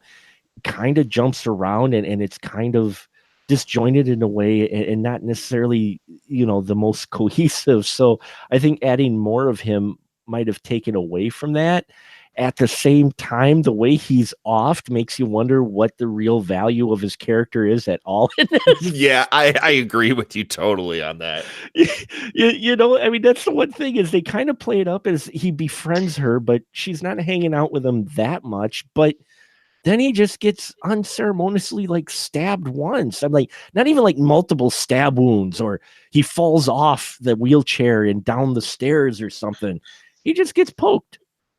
kind of jumps around and it's kind of disjointed in a way, and not necessarily, the most cohesive. So I think adding more of him might have taken away from that. At the same time, the way he's off makes you wonder what the real value of his character is at all in this. Yeah, I agree with you totally on that. I mean, that's the one thing, is they kind of play it up as he befriends her, but she's not hanging out with him that much. But then he just gets unceremoniously like stabbed once. I'm like, not even like multiple stab wounds, or he falls off the wheelchair and down the stairs or something. He just gets poked.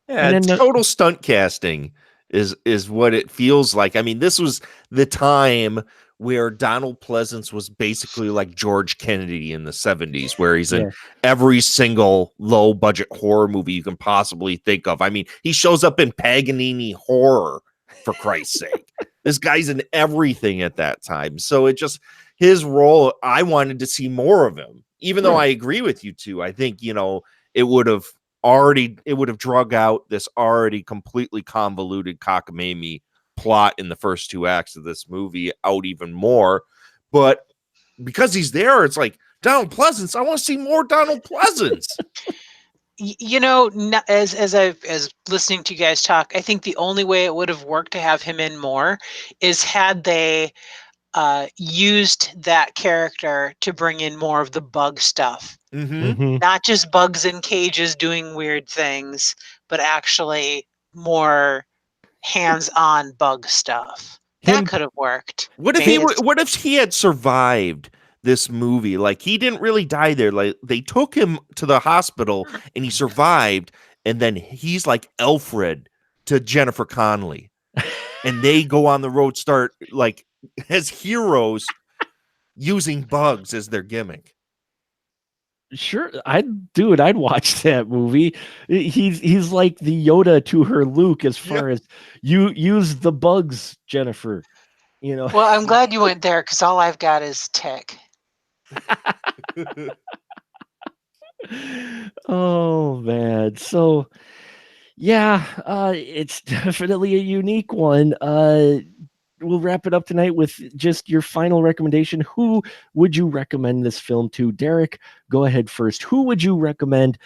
Yeah, And then total stunt casting is what it feels like. I mean, this was the time where Donald Pleasance was basically like George Kennedy in the 70s, where he's in every single low budget horror movie you can possibly think of. I mean, he shows up in Paganini Horror, for Christ's sake. This guy's in everything at that time. So it just, his role, I wanted to see more of him, even though I agree with you too. I think, it would have drug out this already completely convoluted cockamamie plot in the first 2 acts of this movie out even more. But because he's there, it's like, Donald Pleasance, I want to see more Donald Pleasance. As listening to you guys talk, I think the only way it would have worked to have him in more is had they used that character to bring in more of the bug stuff. Not just bugs in cages doing weird things, but actually more hands-on bug stuff. That could have worked. What if he had survived this movie? Like, he didn't really die there. Like, they took him to the hospital and he survived, and then he's like Alfred to Jennifer Connelly, and they go on the road, start like as heroes using bugs as their gimmick. Sure, I'd watch that movie. He's like the Yoda to her Luke, as far as you use the bugs, Jennifer. Well, I'm glad you went there, because all I've got is Tick. Oh man, so yeah, it's definitely a unique one. We'll wrap it up tonight with just your final recommendation. Who would you recommend this film to? Derek, go ahead first. Who would you recommend,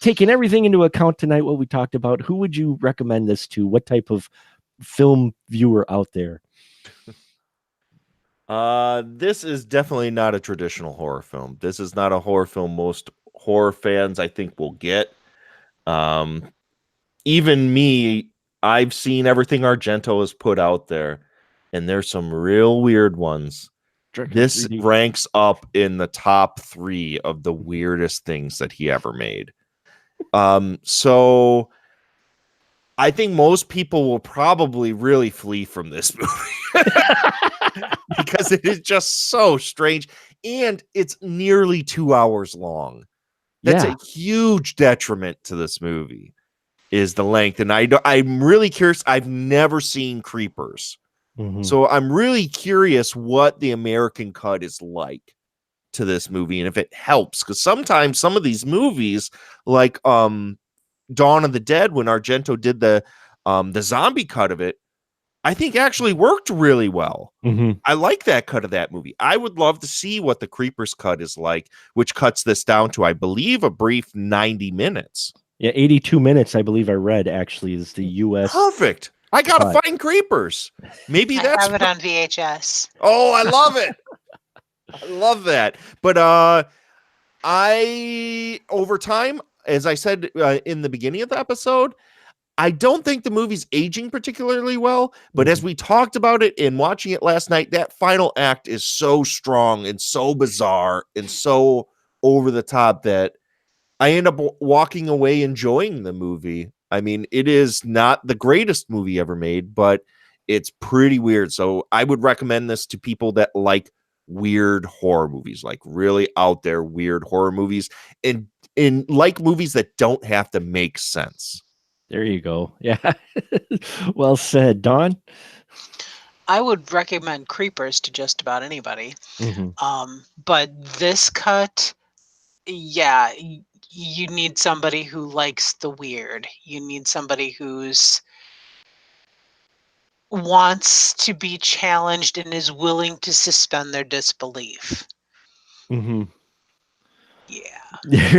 taking everything into account tonight, what we talked about, who would you recommend this to? What type of film viewer out there? This is definitely not a traditional horror film. This is not a horror film most horror fans, I think, will get. Even me, I've seen everything Argento has put out there, and there's some real weird ones. This 3D. ranks up in the top 3 of the weirdest things that he ever made. So I think most people will probably really flee from this movie because it is just so strange, and it's nearly 2 hours long. That's a huge detriment to this movie, is the length. And I'm really curious. I've never seen Creepers. So I'm really curious what the American cut is like to this movie and if it helps. Because sometimes some of these movies, like Dawn of the Dead, when Argento did the zombie cut of it, I think actually worked really well. I like that cut of that movie. I would love to see what the Creepers cut is like, which cuts this down to, I believe, a brief 90 minutes. Yeah, 82 minutes, I believe I read, actually, is the U.S. Perfect. I gotta find Creepers. Maybe I that's have it on VHS. Oh, I love it. I love that. But I, over time, as I said in the beginning of the episode, I don't think the movie's aging particularly well, but as we talked about it and watching it last night, that final act is so strong and so bizarre and so over the top that I end up walking away enjoying the movie. I mean, it is not the greatest movie ever made, but it's pretty weird. So I would recommend this to people that like weird horror movies, like really out there weird horror movies, and like movies that don't have to make sense. There you go. Yeah. Well said, Dawn. I would recommend Creepers to just about anybody. But this cut, yeah, you need somebody who likes the weird. You need somebody who's wants to be challenged and is willing to suspend their disbelief. Yeah.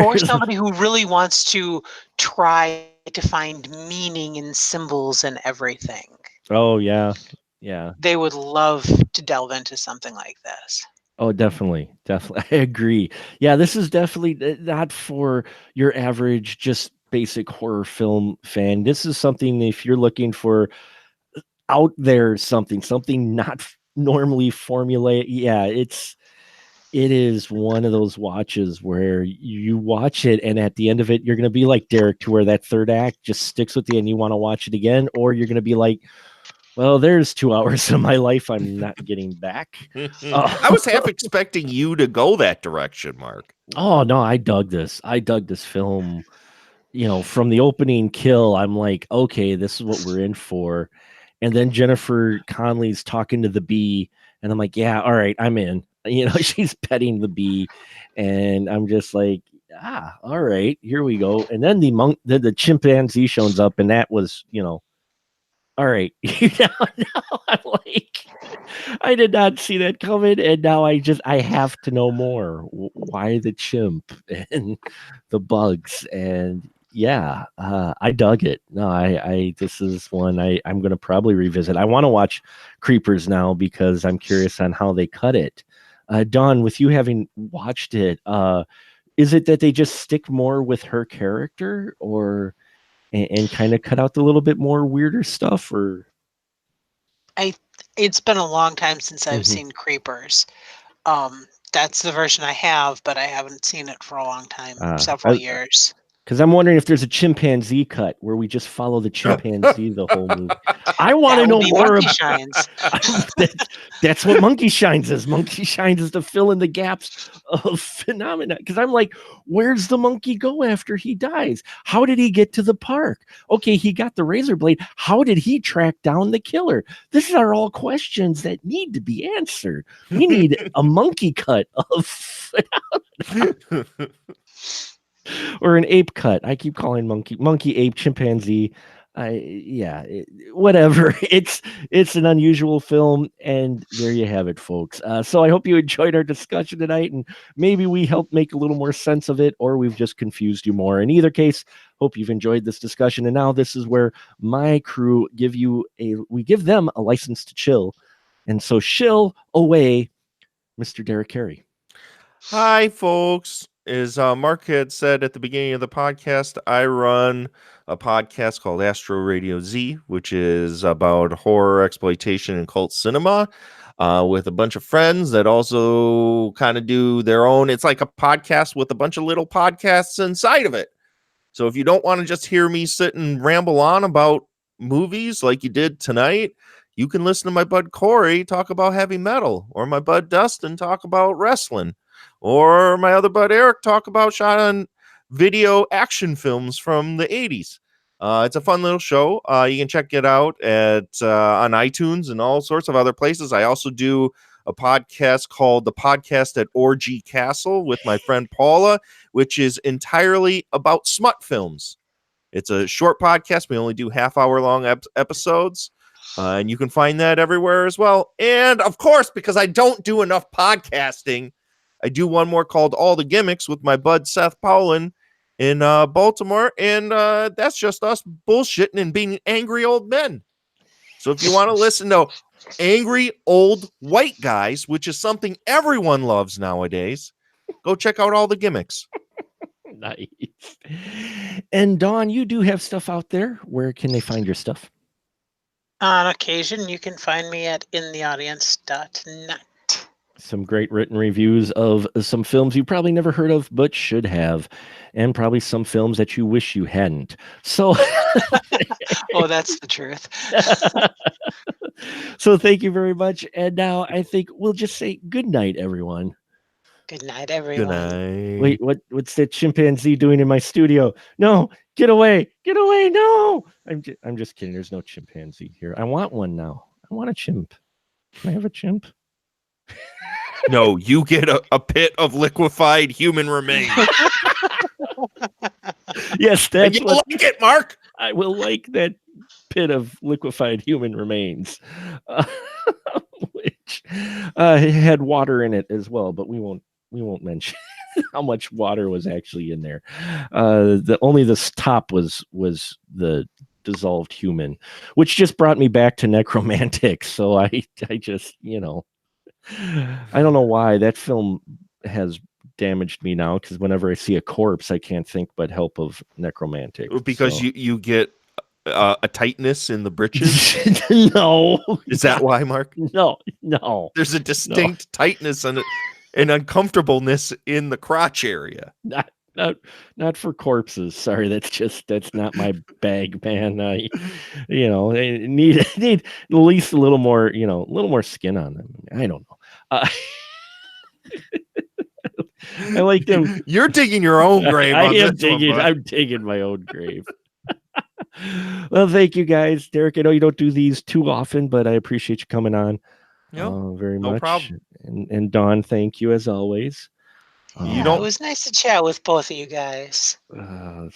Or somebody who really wants to try to find meaning in symbols and everything. Oh, yeah. Yeah. They would love to delve into something like this. Oh, definitely. Definitely. I agree. Yeah, this is definitely not for your average, just basic horror film fan. This is something, if you're looking for out there something not normally formulaic. Yeah, it is one of those watches where you watch it and at the end of it, you're going to be like Derek, to where that third act just sticks with you and you want to watch it again, or you're going to be like, well, there's 2 hours of my life I'm not getting back. I was half expecting you to go that direction, Mark. Oh, no, I dug this film. You know, from the opening kill, I'm like, okay, this is what we're in for. And then Jennifer Connelly's talking to the bee, and I'm like, yeah, all right, I'm in. You know, she's petting the bee, and I'm just like, all right, here we go. And then the chimpanzee shows up, and that was, you know, all right. Now I'm like, I did not see that coming, and now I have to know more. Why the chimp and the bugs? And yeah, I dug it. No, I this is one I'm going to probably revisit. I want to watch Creepers now because I'm curious on how they cut it. Dawn, with you having watched it, is it that they just stick more with her character, or and kind of cut out the little bit more weirder stuff? Or it's been a long time since I've seen Creepers. That's the version I have, but I haven't seen it for a long time, several years. Because I'm wondering if there's a chimpanzee cut where we just follow the chimpanzee the whole movie. I want to know more about Shines. That's what Monkey Shines is. Monkey Shines is to fill in the gaps of phenomena. Because I'm like, where's the monkey go after he dies? How did he get to the park? Okay, he got the razor blade. How did he track down the killer? These are all questions that need to be answered. We need a monkey cut of phenomena. Or an ape cut. I keep calling monkey, ape, chimpanzee. Whatever. It's an unusual film, and there you have it, folks. So I hope you enjoyed our discussion tonight, and maybe we helped make a little more sense of it, or we've just confused you more. In either case, hope you've enjoyed this discussion. And now this is where my crew we give them a license to chill, and so shill away, Mr. Derek Carey. Hi, folks. is Mark had said at the beginning of the podcast, I run a podcast called Astro Radio Z, which is about horror, exploitation, and cult cinema, with a bunch of friends that also kind of do their own. It's like a podcast with a bunch of little podcasts inside of it. So if you don't want to just hear me sit and ramble on about movies like you did tonight, you can listen to my bud Corey talk about heavy metal, or my bud Dustin talk about wrestling, or my other bud Eric talk about shot on video action films from the 80s. It's a fun little show. You can check it out at on iTunes and all sorts of other places. I also do a podcast called The Podcast at Orgy Castle with my friend Paula, which is entirely about smut films. It's a short podcast. We only do half-hour long episodes. And you can find that everywhere as well. And of course, because I don't do enough podcasting, I do one more called All the Gimmicks with my bud Seth Powlin in Baltimore. And that's just us bullshitting and being angry old men. So if you want to listen to angry old white guys, which is something everyone loves nowadays, go check out All the Gimmicks. Nice. And Dawn, you do have stuff out there. Where can they find your stuff? On occasion, you can find me at intheaudience.net. Some great written reviews of some films you probably never heard of, but should have, and probably some films that you wish you hadn't. So, Oh, that's the truth. So thank you very much. And now I think we'll just say good night, everyone. Good night, Good everyone. night. Wait, what's that chimpanzee doing in my studio? No, get away, no. I'm just kidding. There's no chimpanzee here. I want one now. I want a chimp. Can I have a chimp? No, you get a pit of liquefied human remains. Yes, And that's you what like it, Mark. I will like, that pit of liquefied human remains, which had water in it as well, but we won't mention how much water was actually in there. The top was the dissolved human, which just brought me back to Necromantic. So I just, I don't know why that film has damaged me now, because whenever I see a corpse, I can't think but help of Necromantic. Because So. you get a tightness in the britches. No, Is that why, Mark? no. There's a distinct tightness and uncomfortableness in the crotch area. Not for corpses. Sorry, that's not my bag, man. I need at least a little more skin on them. I don't know. I like them. You're digging your own grave. I on am this one, digging. bud. I'm digging my own grave. Well, thank you guys, Derek. I know you don't do these too often, but I appreciate you coming on. Very no much. problem. And Dawn, thank you as always. You don't- It was nice to chat with both of you guys.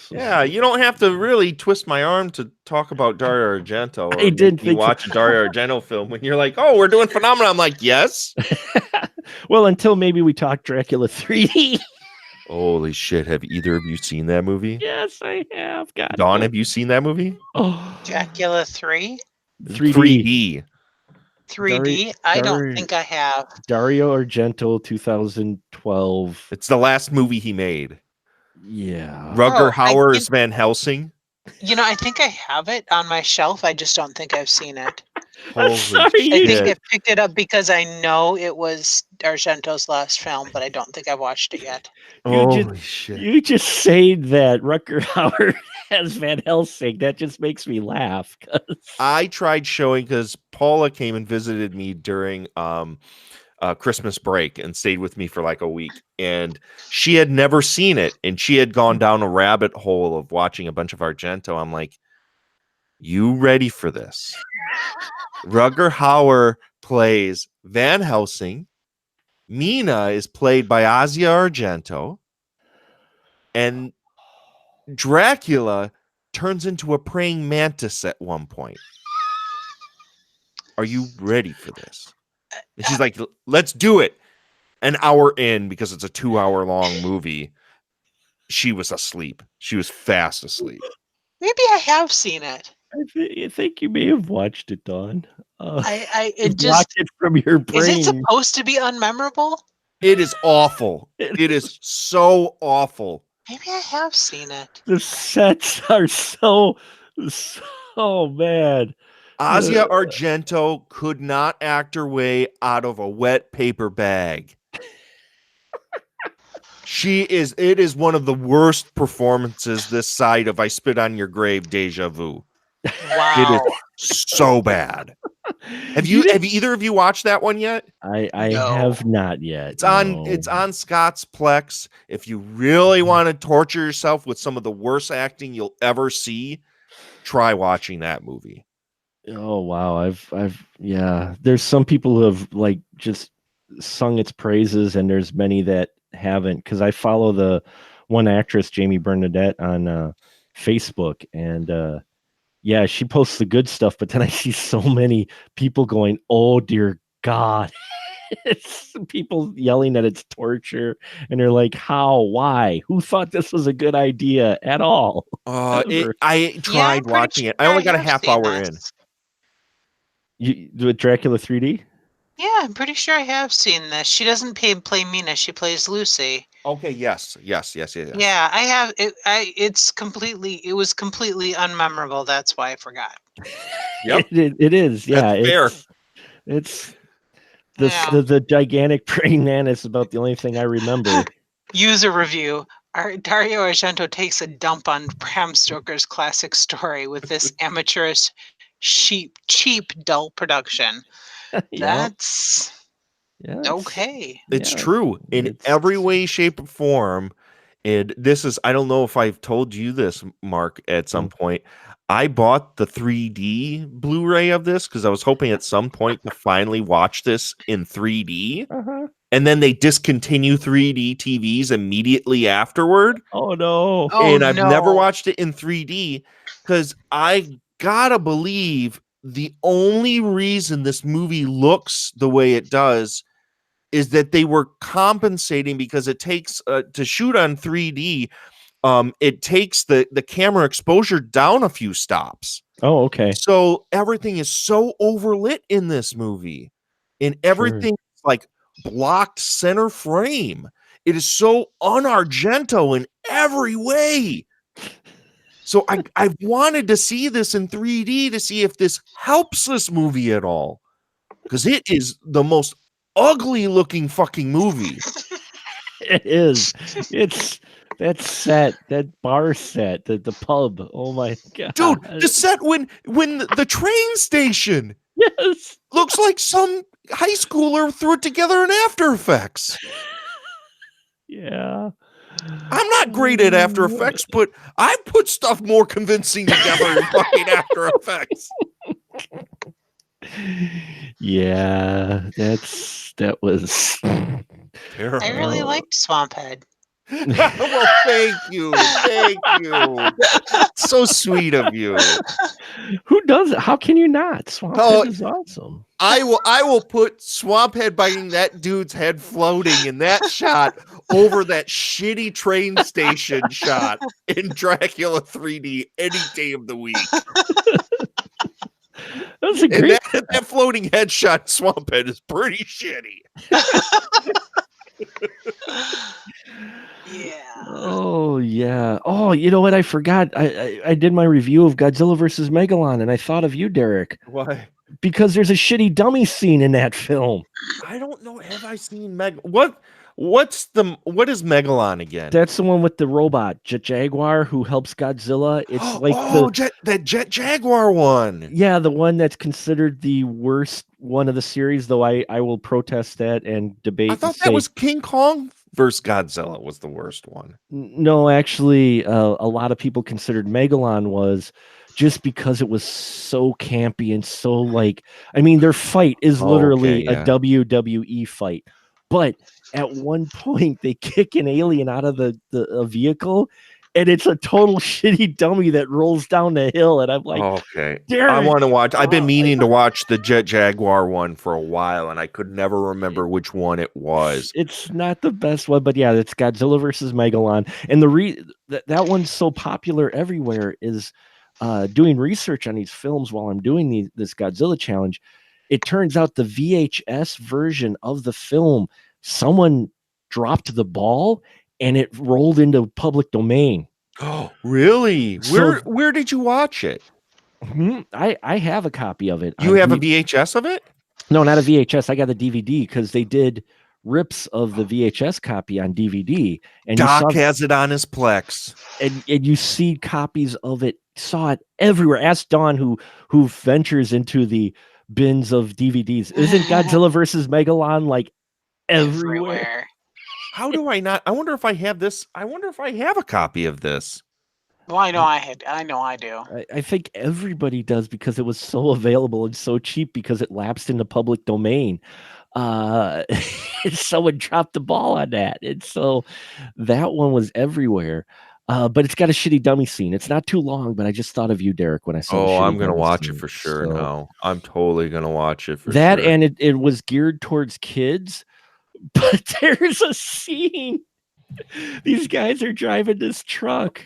Yeah, you don't have to really twist my arm to talk about Dario Argento. Or I did make me think- watch a Dario Argento film when you're like, "Oh, we're doing Phenomena." I'm like, "Yes." Well, until maybe we talk Dracula 3D. Holy shit! Have either of you seen that movie? Yes, I have. God. Dawn, have you seen that movie? Oh, Dracula 3? 3D. 3D. 3D? I don't think I have. Dario Argento, 2012. It's the last movie he made. Yeah. Rutger I Hauer think- is Van Helsing. I think I have it on my shelf. I just don't think I've seen it. Holy sorry, I think shit. I picked it up because I know it was Argento's last film, but I don't think I've watched it yet. Holy shit. You just say that Rutger Hauer has Van Helsing. That just makes me laugh. I tried showing because Paula came and visited me during Christmas break and stayed with me for like a week, and she had never seen it, and she had gone down a rabbit hole of watching a bunch of Argento. I'm like, you ready for this? Rutger Hauer plays Van Helsing. Mina is played by Asia Argento, and Dracula turns into a praying mantis at one point. Are you ready for this? And she's like, let's do it. An hour in, because it's a 2-hour long movie, she was asleep. She was fast asleep. Maybe I have seen it. I think you may have watched it, Dawn. It you just blocked it from your is brain. it supposed to be unmemorable? It is awful. It is so awful. Maybe I have seen it. The sets are so bad. Asia Argento could not act her way out of a wet paper bag. It is one of the worst performances this side of I Spit on Your Grave Deja Vu. Wow. It is so bad. Have either of you watched that one yet? I No. have not yet. It's on Scott's Plex. If you really want to torture yourself with some of the worst acting you'll ever see, try watching that movie. Oh wow, there's some people who have like just sung its praises, and there's many that haven't, because I follow the one actress, Jamie Bernadette, on Facebook, and yeah, she posts the good stuff, but then I see so many people going, oh dear God. It's people yelling that it's torture, and they're like, how, why, who thought this was a good idea at all? I tried watching it. I only got a half hour in. You with Dracula 3D? Yeah, I'm pretty sure I have seen this. She doesn't play Mina. She plays Lucy. Okay. Yes. Yeah, I have. It was completely unmemorable. That's why I forgot. Yep. It is. Yeah. That's fair. It's the gigantic praying mantis is about the only thing I remember. User review. Dario Argento takes a dump on Bram Stoker's classic story with this amateurish, cheap, dull production. Yeah. That's okay. It's Yeah, true in every way, shape, or form. And this is, I don't know if I've told you this, Mark, at some point. I bought the 3D Blu-ray of this because I was hoping at some point to finally watch this in 3D. Uh-huh. And then they discontinue 3D TVs immediately afterward. Oh no. And I've never watched it in 3D because I gotta believe the only reason this movie looks the way it does is that they were compensating because it takes to shoot on 3D. It takes the camera exposure down a few stops. Oh, okay. So everything is so overlit in this movie, and everything is like blocked center frame. It is so un-Argento in every way. So I wanted to see this in 3D to see if this helps this movie at all, because it is the most ugly looking fucking movie. It is. It's that set, that bar set, the pub. Oh my God. Dude, the set when the train station Yes. looks like some high schooler threw it together in After Effects. Yeah. I'm not great at After Effects, but I put stuff more convincing together in fucking After Effects. Yeah, that was Terrible. I really liked Swamphead. Well, thank you. So sweet of you. Who does it? How can you not? Swamphead is awesome. I will put Swamphead biting that dude's head floating in that shot over that shitty train station shot in Dracula 3D any day of the week. That's a great. That floating headshot Swamphead is pretty shitty. Yeah. Oh yeah. Oh, you know what? I forgot. I did my review of Godzilla versus Megalon, and I thought of you, Derek. Why? Because there's a shitty dummy scene in that film. I don't know. Have I seen What is Megalon again? That's the one with the robot Jet Jaguar who helps Godzilla. It's like that Jet Jaguar one. Yeah, the one that's considered the worst one of the series. Though I will protest that and debate. I thought that was King Kong versus Godzilla was the worst one. No, actually, a lot of people considered Megalon was. Just because it was so campy and so like, I mean, their fight is literally a WWE fight. But at one point, they kick an alien out of the vehicle, and it's a total shitty dummy that rolls down the hill. And I'm like, okay, I want to watch. I've been meaning to watch the Jet Jaguar one for a while, and I could never remember which one it was. It's not the best one, but yeah, it's Godzilla versus Megalon. And that one's so popular everywhere is doing research on these films while I'm doing this Godzilla challenge. It turns out the VHS version of the film someone dropped the ball and it rolled into public domain. Oh, really? So- Where did you watch it? I have a copy of it. You have a VHS of it? No, not a VHS. I got the DVD because they did rips of the VHS copy on DVD, and Doc has it on his Plex, and you see copies of it. Saw it everywhere. Ask Dawn, who ventures into the bins of DVDs. Isn't Godzilla versus Megalon like everywhere? How do I not? I wonder if I have this. I wonder if I have a copy of this. Well, I know I do. I think everybody does because it was so available and so cheap because it lapsed into public domain. Someone dropped the ball on that, and so that one was everywhere. But it's got a shitty dummy scene. It's not too long, but I just thought of you, Derek, when I saw. Oh, I'm gonna watch it for sure now. I'm totally gonna watch it for that, sure. and it was geared towards kids. But there's a scene. These guys are driving this truck,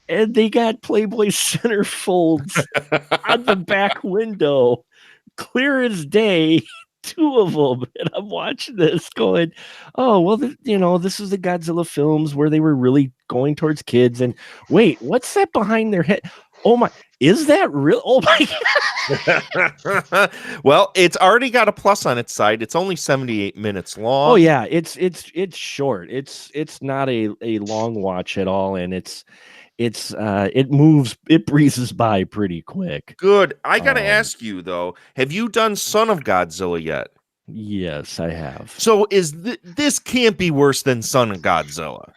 and they got Playboy centerfolds on the back window, clear as day. 2 of them, and I'm watching this going, oh well, this is the Godzilla films where they were really going towards kids. And wait, what's that behind their head? Oh my, is that real? Oh my God. Well, it's already got a plus on its side. It's only 78 minutes long. Oh yeah, it's short. It's not a long watch at all, and it breezes by pretty quick. Good. I gotta ask you though, have you done Son of Godzilla yet? Yes, I have. So this can't be worse than Son of Godzilla.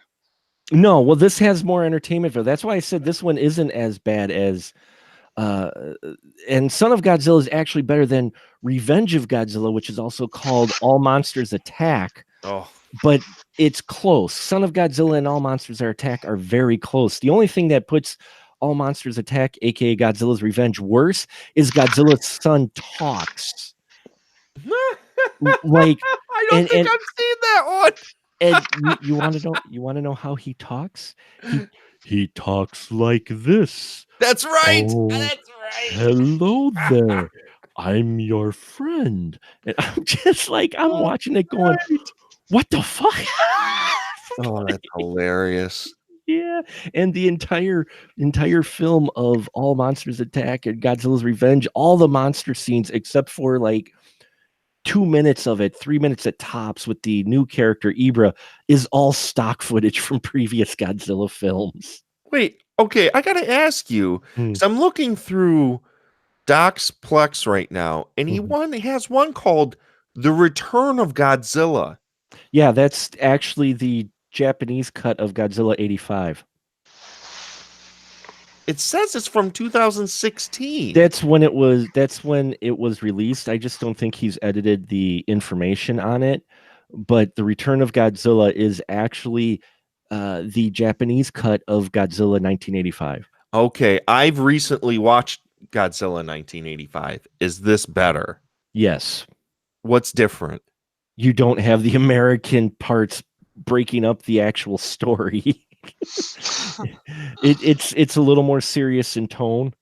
No, well, this has more entertainment for. That's why I said this one isn't as bad as and Son of Godzilla is actually better than Revenge of Godzilla, which is also called All Monsters Attack. Oh. But it's close. Son of Godzilla and All Monsters Attack are very close. The only thing that puts All Monsters Attack, aka Godzilla's Revenge, worse is Godzilla's son talks. Like, I don't think I've seen that one. And you want to know how he talks? He talks like this. That's right. Oh, that's right. Hello there. I'm your friend. And I'm just like, I'm watching it going, what the fuck? Oh, that's hilarious. Yeah. And the entire film of All Monsters Attack and Godzilla's Revenge, all the monster scenes, except for like 2 minutes of it, 3 minutes at tops with the new character Ibra, is all stock footage from previous Godzilla films. Wait, okay, I gotta ask you, because I'm looking through Doc's Plex right now, and he has one called The Return of Godzilla. Yeah, that's actually the Japanese cut of Godzilla 85. It says it's from 2016. That's when it was released. I just don't think he's edited the information on it. But The Return of Godzilla is actually the Japanese cut of Godzilla 1985. Okay, I've recently watched Godzilla 1985. Is this better? Yes. What's different? You don't have the American parts breaking up the actual story. It's a little more serious in tone.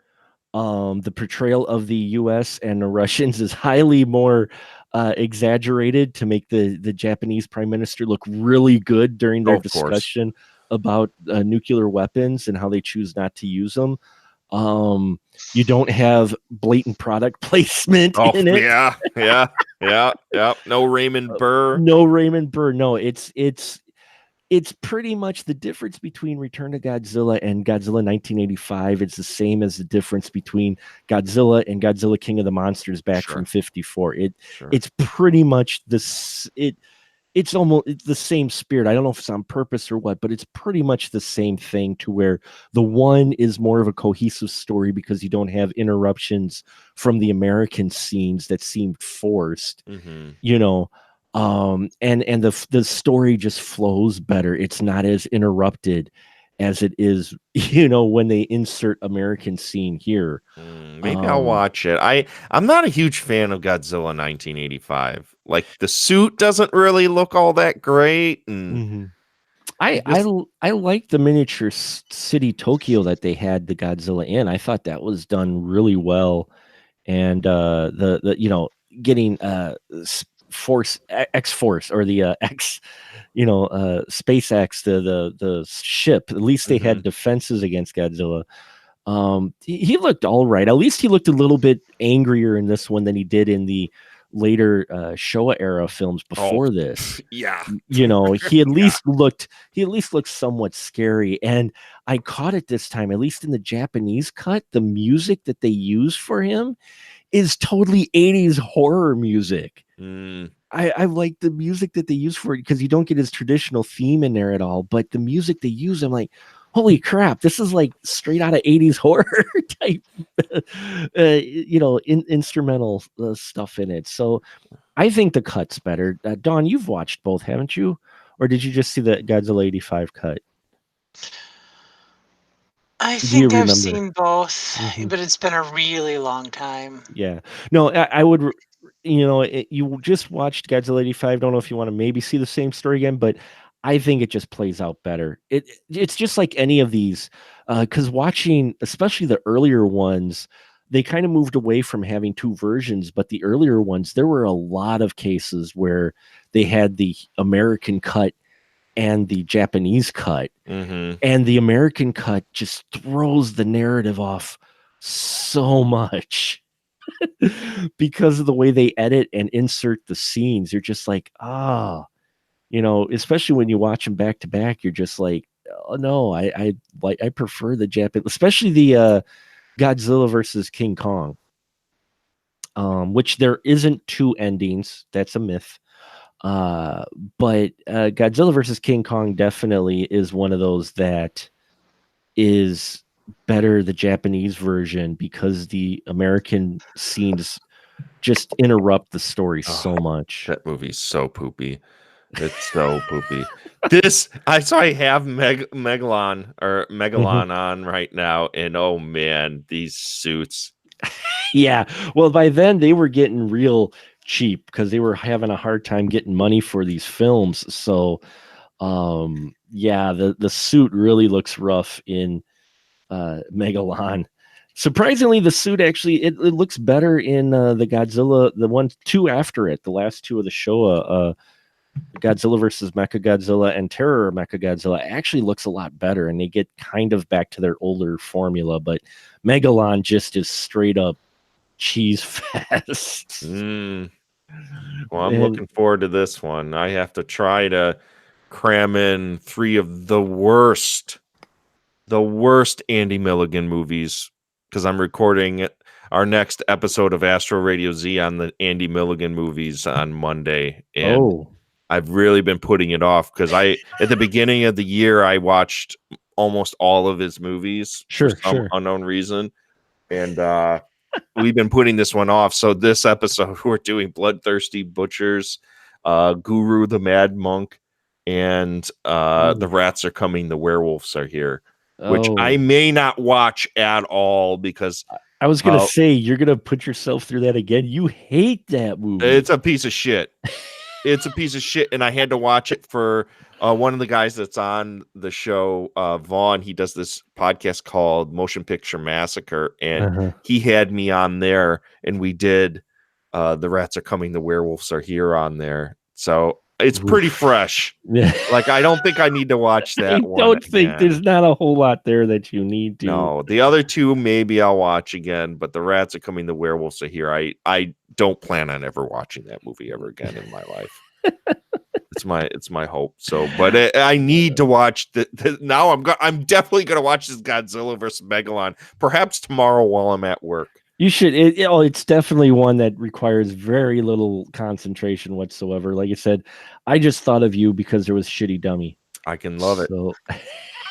The portrayal of the US and the Russians is highly more exaggerated to make the Japanese prime minister look really good during their discussion about nuclear weapons and how they choose not to use them. You don't have blatant product placement in it. Yeah. No Raymond Burr. No Raymond Burr. No, it's pretty much the difference between Return to Godzilla and Godzilla 1985. It's the same as the difference between Godzilla and Godzilla King of the Monsters back from 54. It's pretty much this. It's almost the same spirit. I don't know if it's on purpose or what, but it's pretty much the same thing, to where the one is more of a cohesive story because you don't have interruptions from the American scenes that seemed forced, and the story just flows better. It's not as interrupted as it is, when they insert American scene here. Maybe I'll watch it. I'm not a huge fan of Godzilla 1985. Like, the suit doesn't really look all that great, and I like the miniature city Tokyo that they had the Godzilla in. I thought that was done really well, and the getting Force X Force or the X, SpaceX, the ship. At least they had defenses against Godzilla. He looked all right. At least he looked a little bit angrier in this one than he did in the later Showa era films before this. Yeah. He at least looked somewhat scary. And I caught it this time, at least in the Japanese cut, the music that they use for him is totally 80s horror music. I like the music that they use for it because you don't get his traditional theme in there at all. But the music they use, I'm like, holy crap, this is like straight out of 80s horror type, instrumental stuff in it. So I think the cut's better. Dawn, you've watched both, haven't you? Or did you just see the Godzilla 85 cut? I think I've seen both, but it's been a really long time. Yeah. No, I would, you just watched Godzilla 85. Don't know if you want to maybe see the same story again, but I think it just plays out better. It's just like any of these, because watching, especially the earlier ones, they kind of moved away from having two versions. But the earlier ones, there were a lot of cases where they had the American cut and the Japanese cut, and the American cut just throws the narrative off so much because of the way they edit and insert the scenes. You're just like, especially when you watch them back to back, you're just like, oh no, I prefer the Japanese, especially the Godzilla versus King Kong, which there isn't two endings. That's a myth. But Godzilla versus King Kong definitely is one of those that is better, the Japanese version, because the American scenes just interrupt the story so much. That movie's so poopy. It's so poopy. I have Megalon on right now, and oh man, these suits. Yeah, well, by then they were getting real cheap because they were having a hard time getting money for these films. So, the suit really looks rough in Megalon. Surprisingly, the suit actually it looks better in the Godzilla, the 2 after it, the last 2 of the Showa. Godzilla versus Mechagodzilla and Terror Mechagodzilla actually looks a lot better, and they get kind of back to their older formula. But Megalon just is straight up cheese fest. Well, I'm looking forward to this one. I have to try to cram in 3 of the worst Andy Milligan movies, because I'm recording our next episode of Astro Radio Z on the Andy Milligan movies on Monday. And I've really been putting it off because at the beginning of the year, I watched almost all of his movies for some unknown reason. And we've been putting this one off. So this episode, we're doing Bloodthirsty Butchers, Guru the Mad Monk, and The Rats Are Coming, The Werewolves Are Here, which I may not watch at all because I was going to say, you're going to put yourself through that again. You hate that movie. It's a piece of shit. It's a piece of shit, and I had to watch it for one of the guys that's on the show, Vaughn. He does this podcast called Motion Picture Massacre, and he had me on there, and we did The Rats Are Coming, The Werewolves Are Here on there. So it's pretty fresh. Yeah. Like, I don't think I need to watch that I one. don't think there's not a whole lot there that you need to. No, the other 2 maybe I'll watch again, but The Rats Are Coming, The Werewolves Are Here. I don't plan on ever watching that movie ever again in my life. It's my hope. So, but I need to watch now. I'm definitely gonna watch this Godzilla versus Megalon, perhaps tomorrow while I'm at work. You should. It's definitely one that requires very little concentration whatsoever. Like I said, I just thought of you because there was Shitty Dummy. I can love it.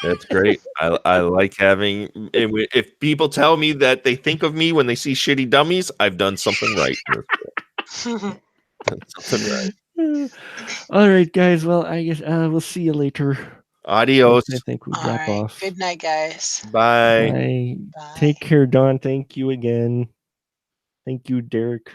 That's great. I like having. If people tell me that they think of me when they see Shitty Dummies, I've done something right. Something right. All right, guys. Well, I guess we'll see you later. Adios. I think we'll drop off. Good night, guys. Bye. Bye. Take care, Dawn. Thank you again. Thank you, Derek.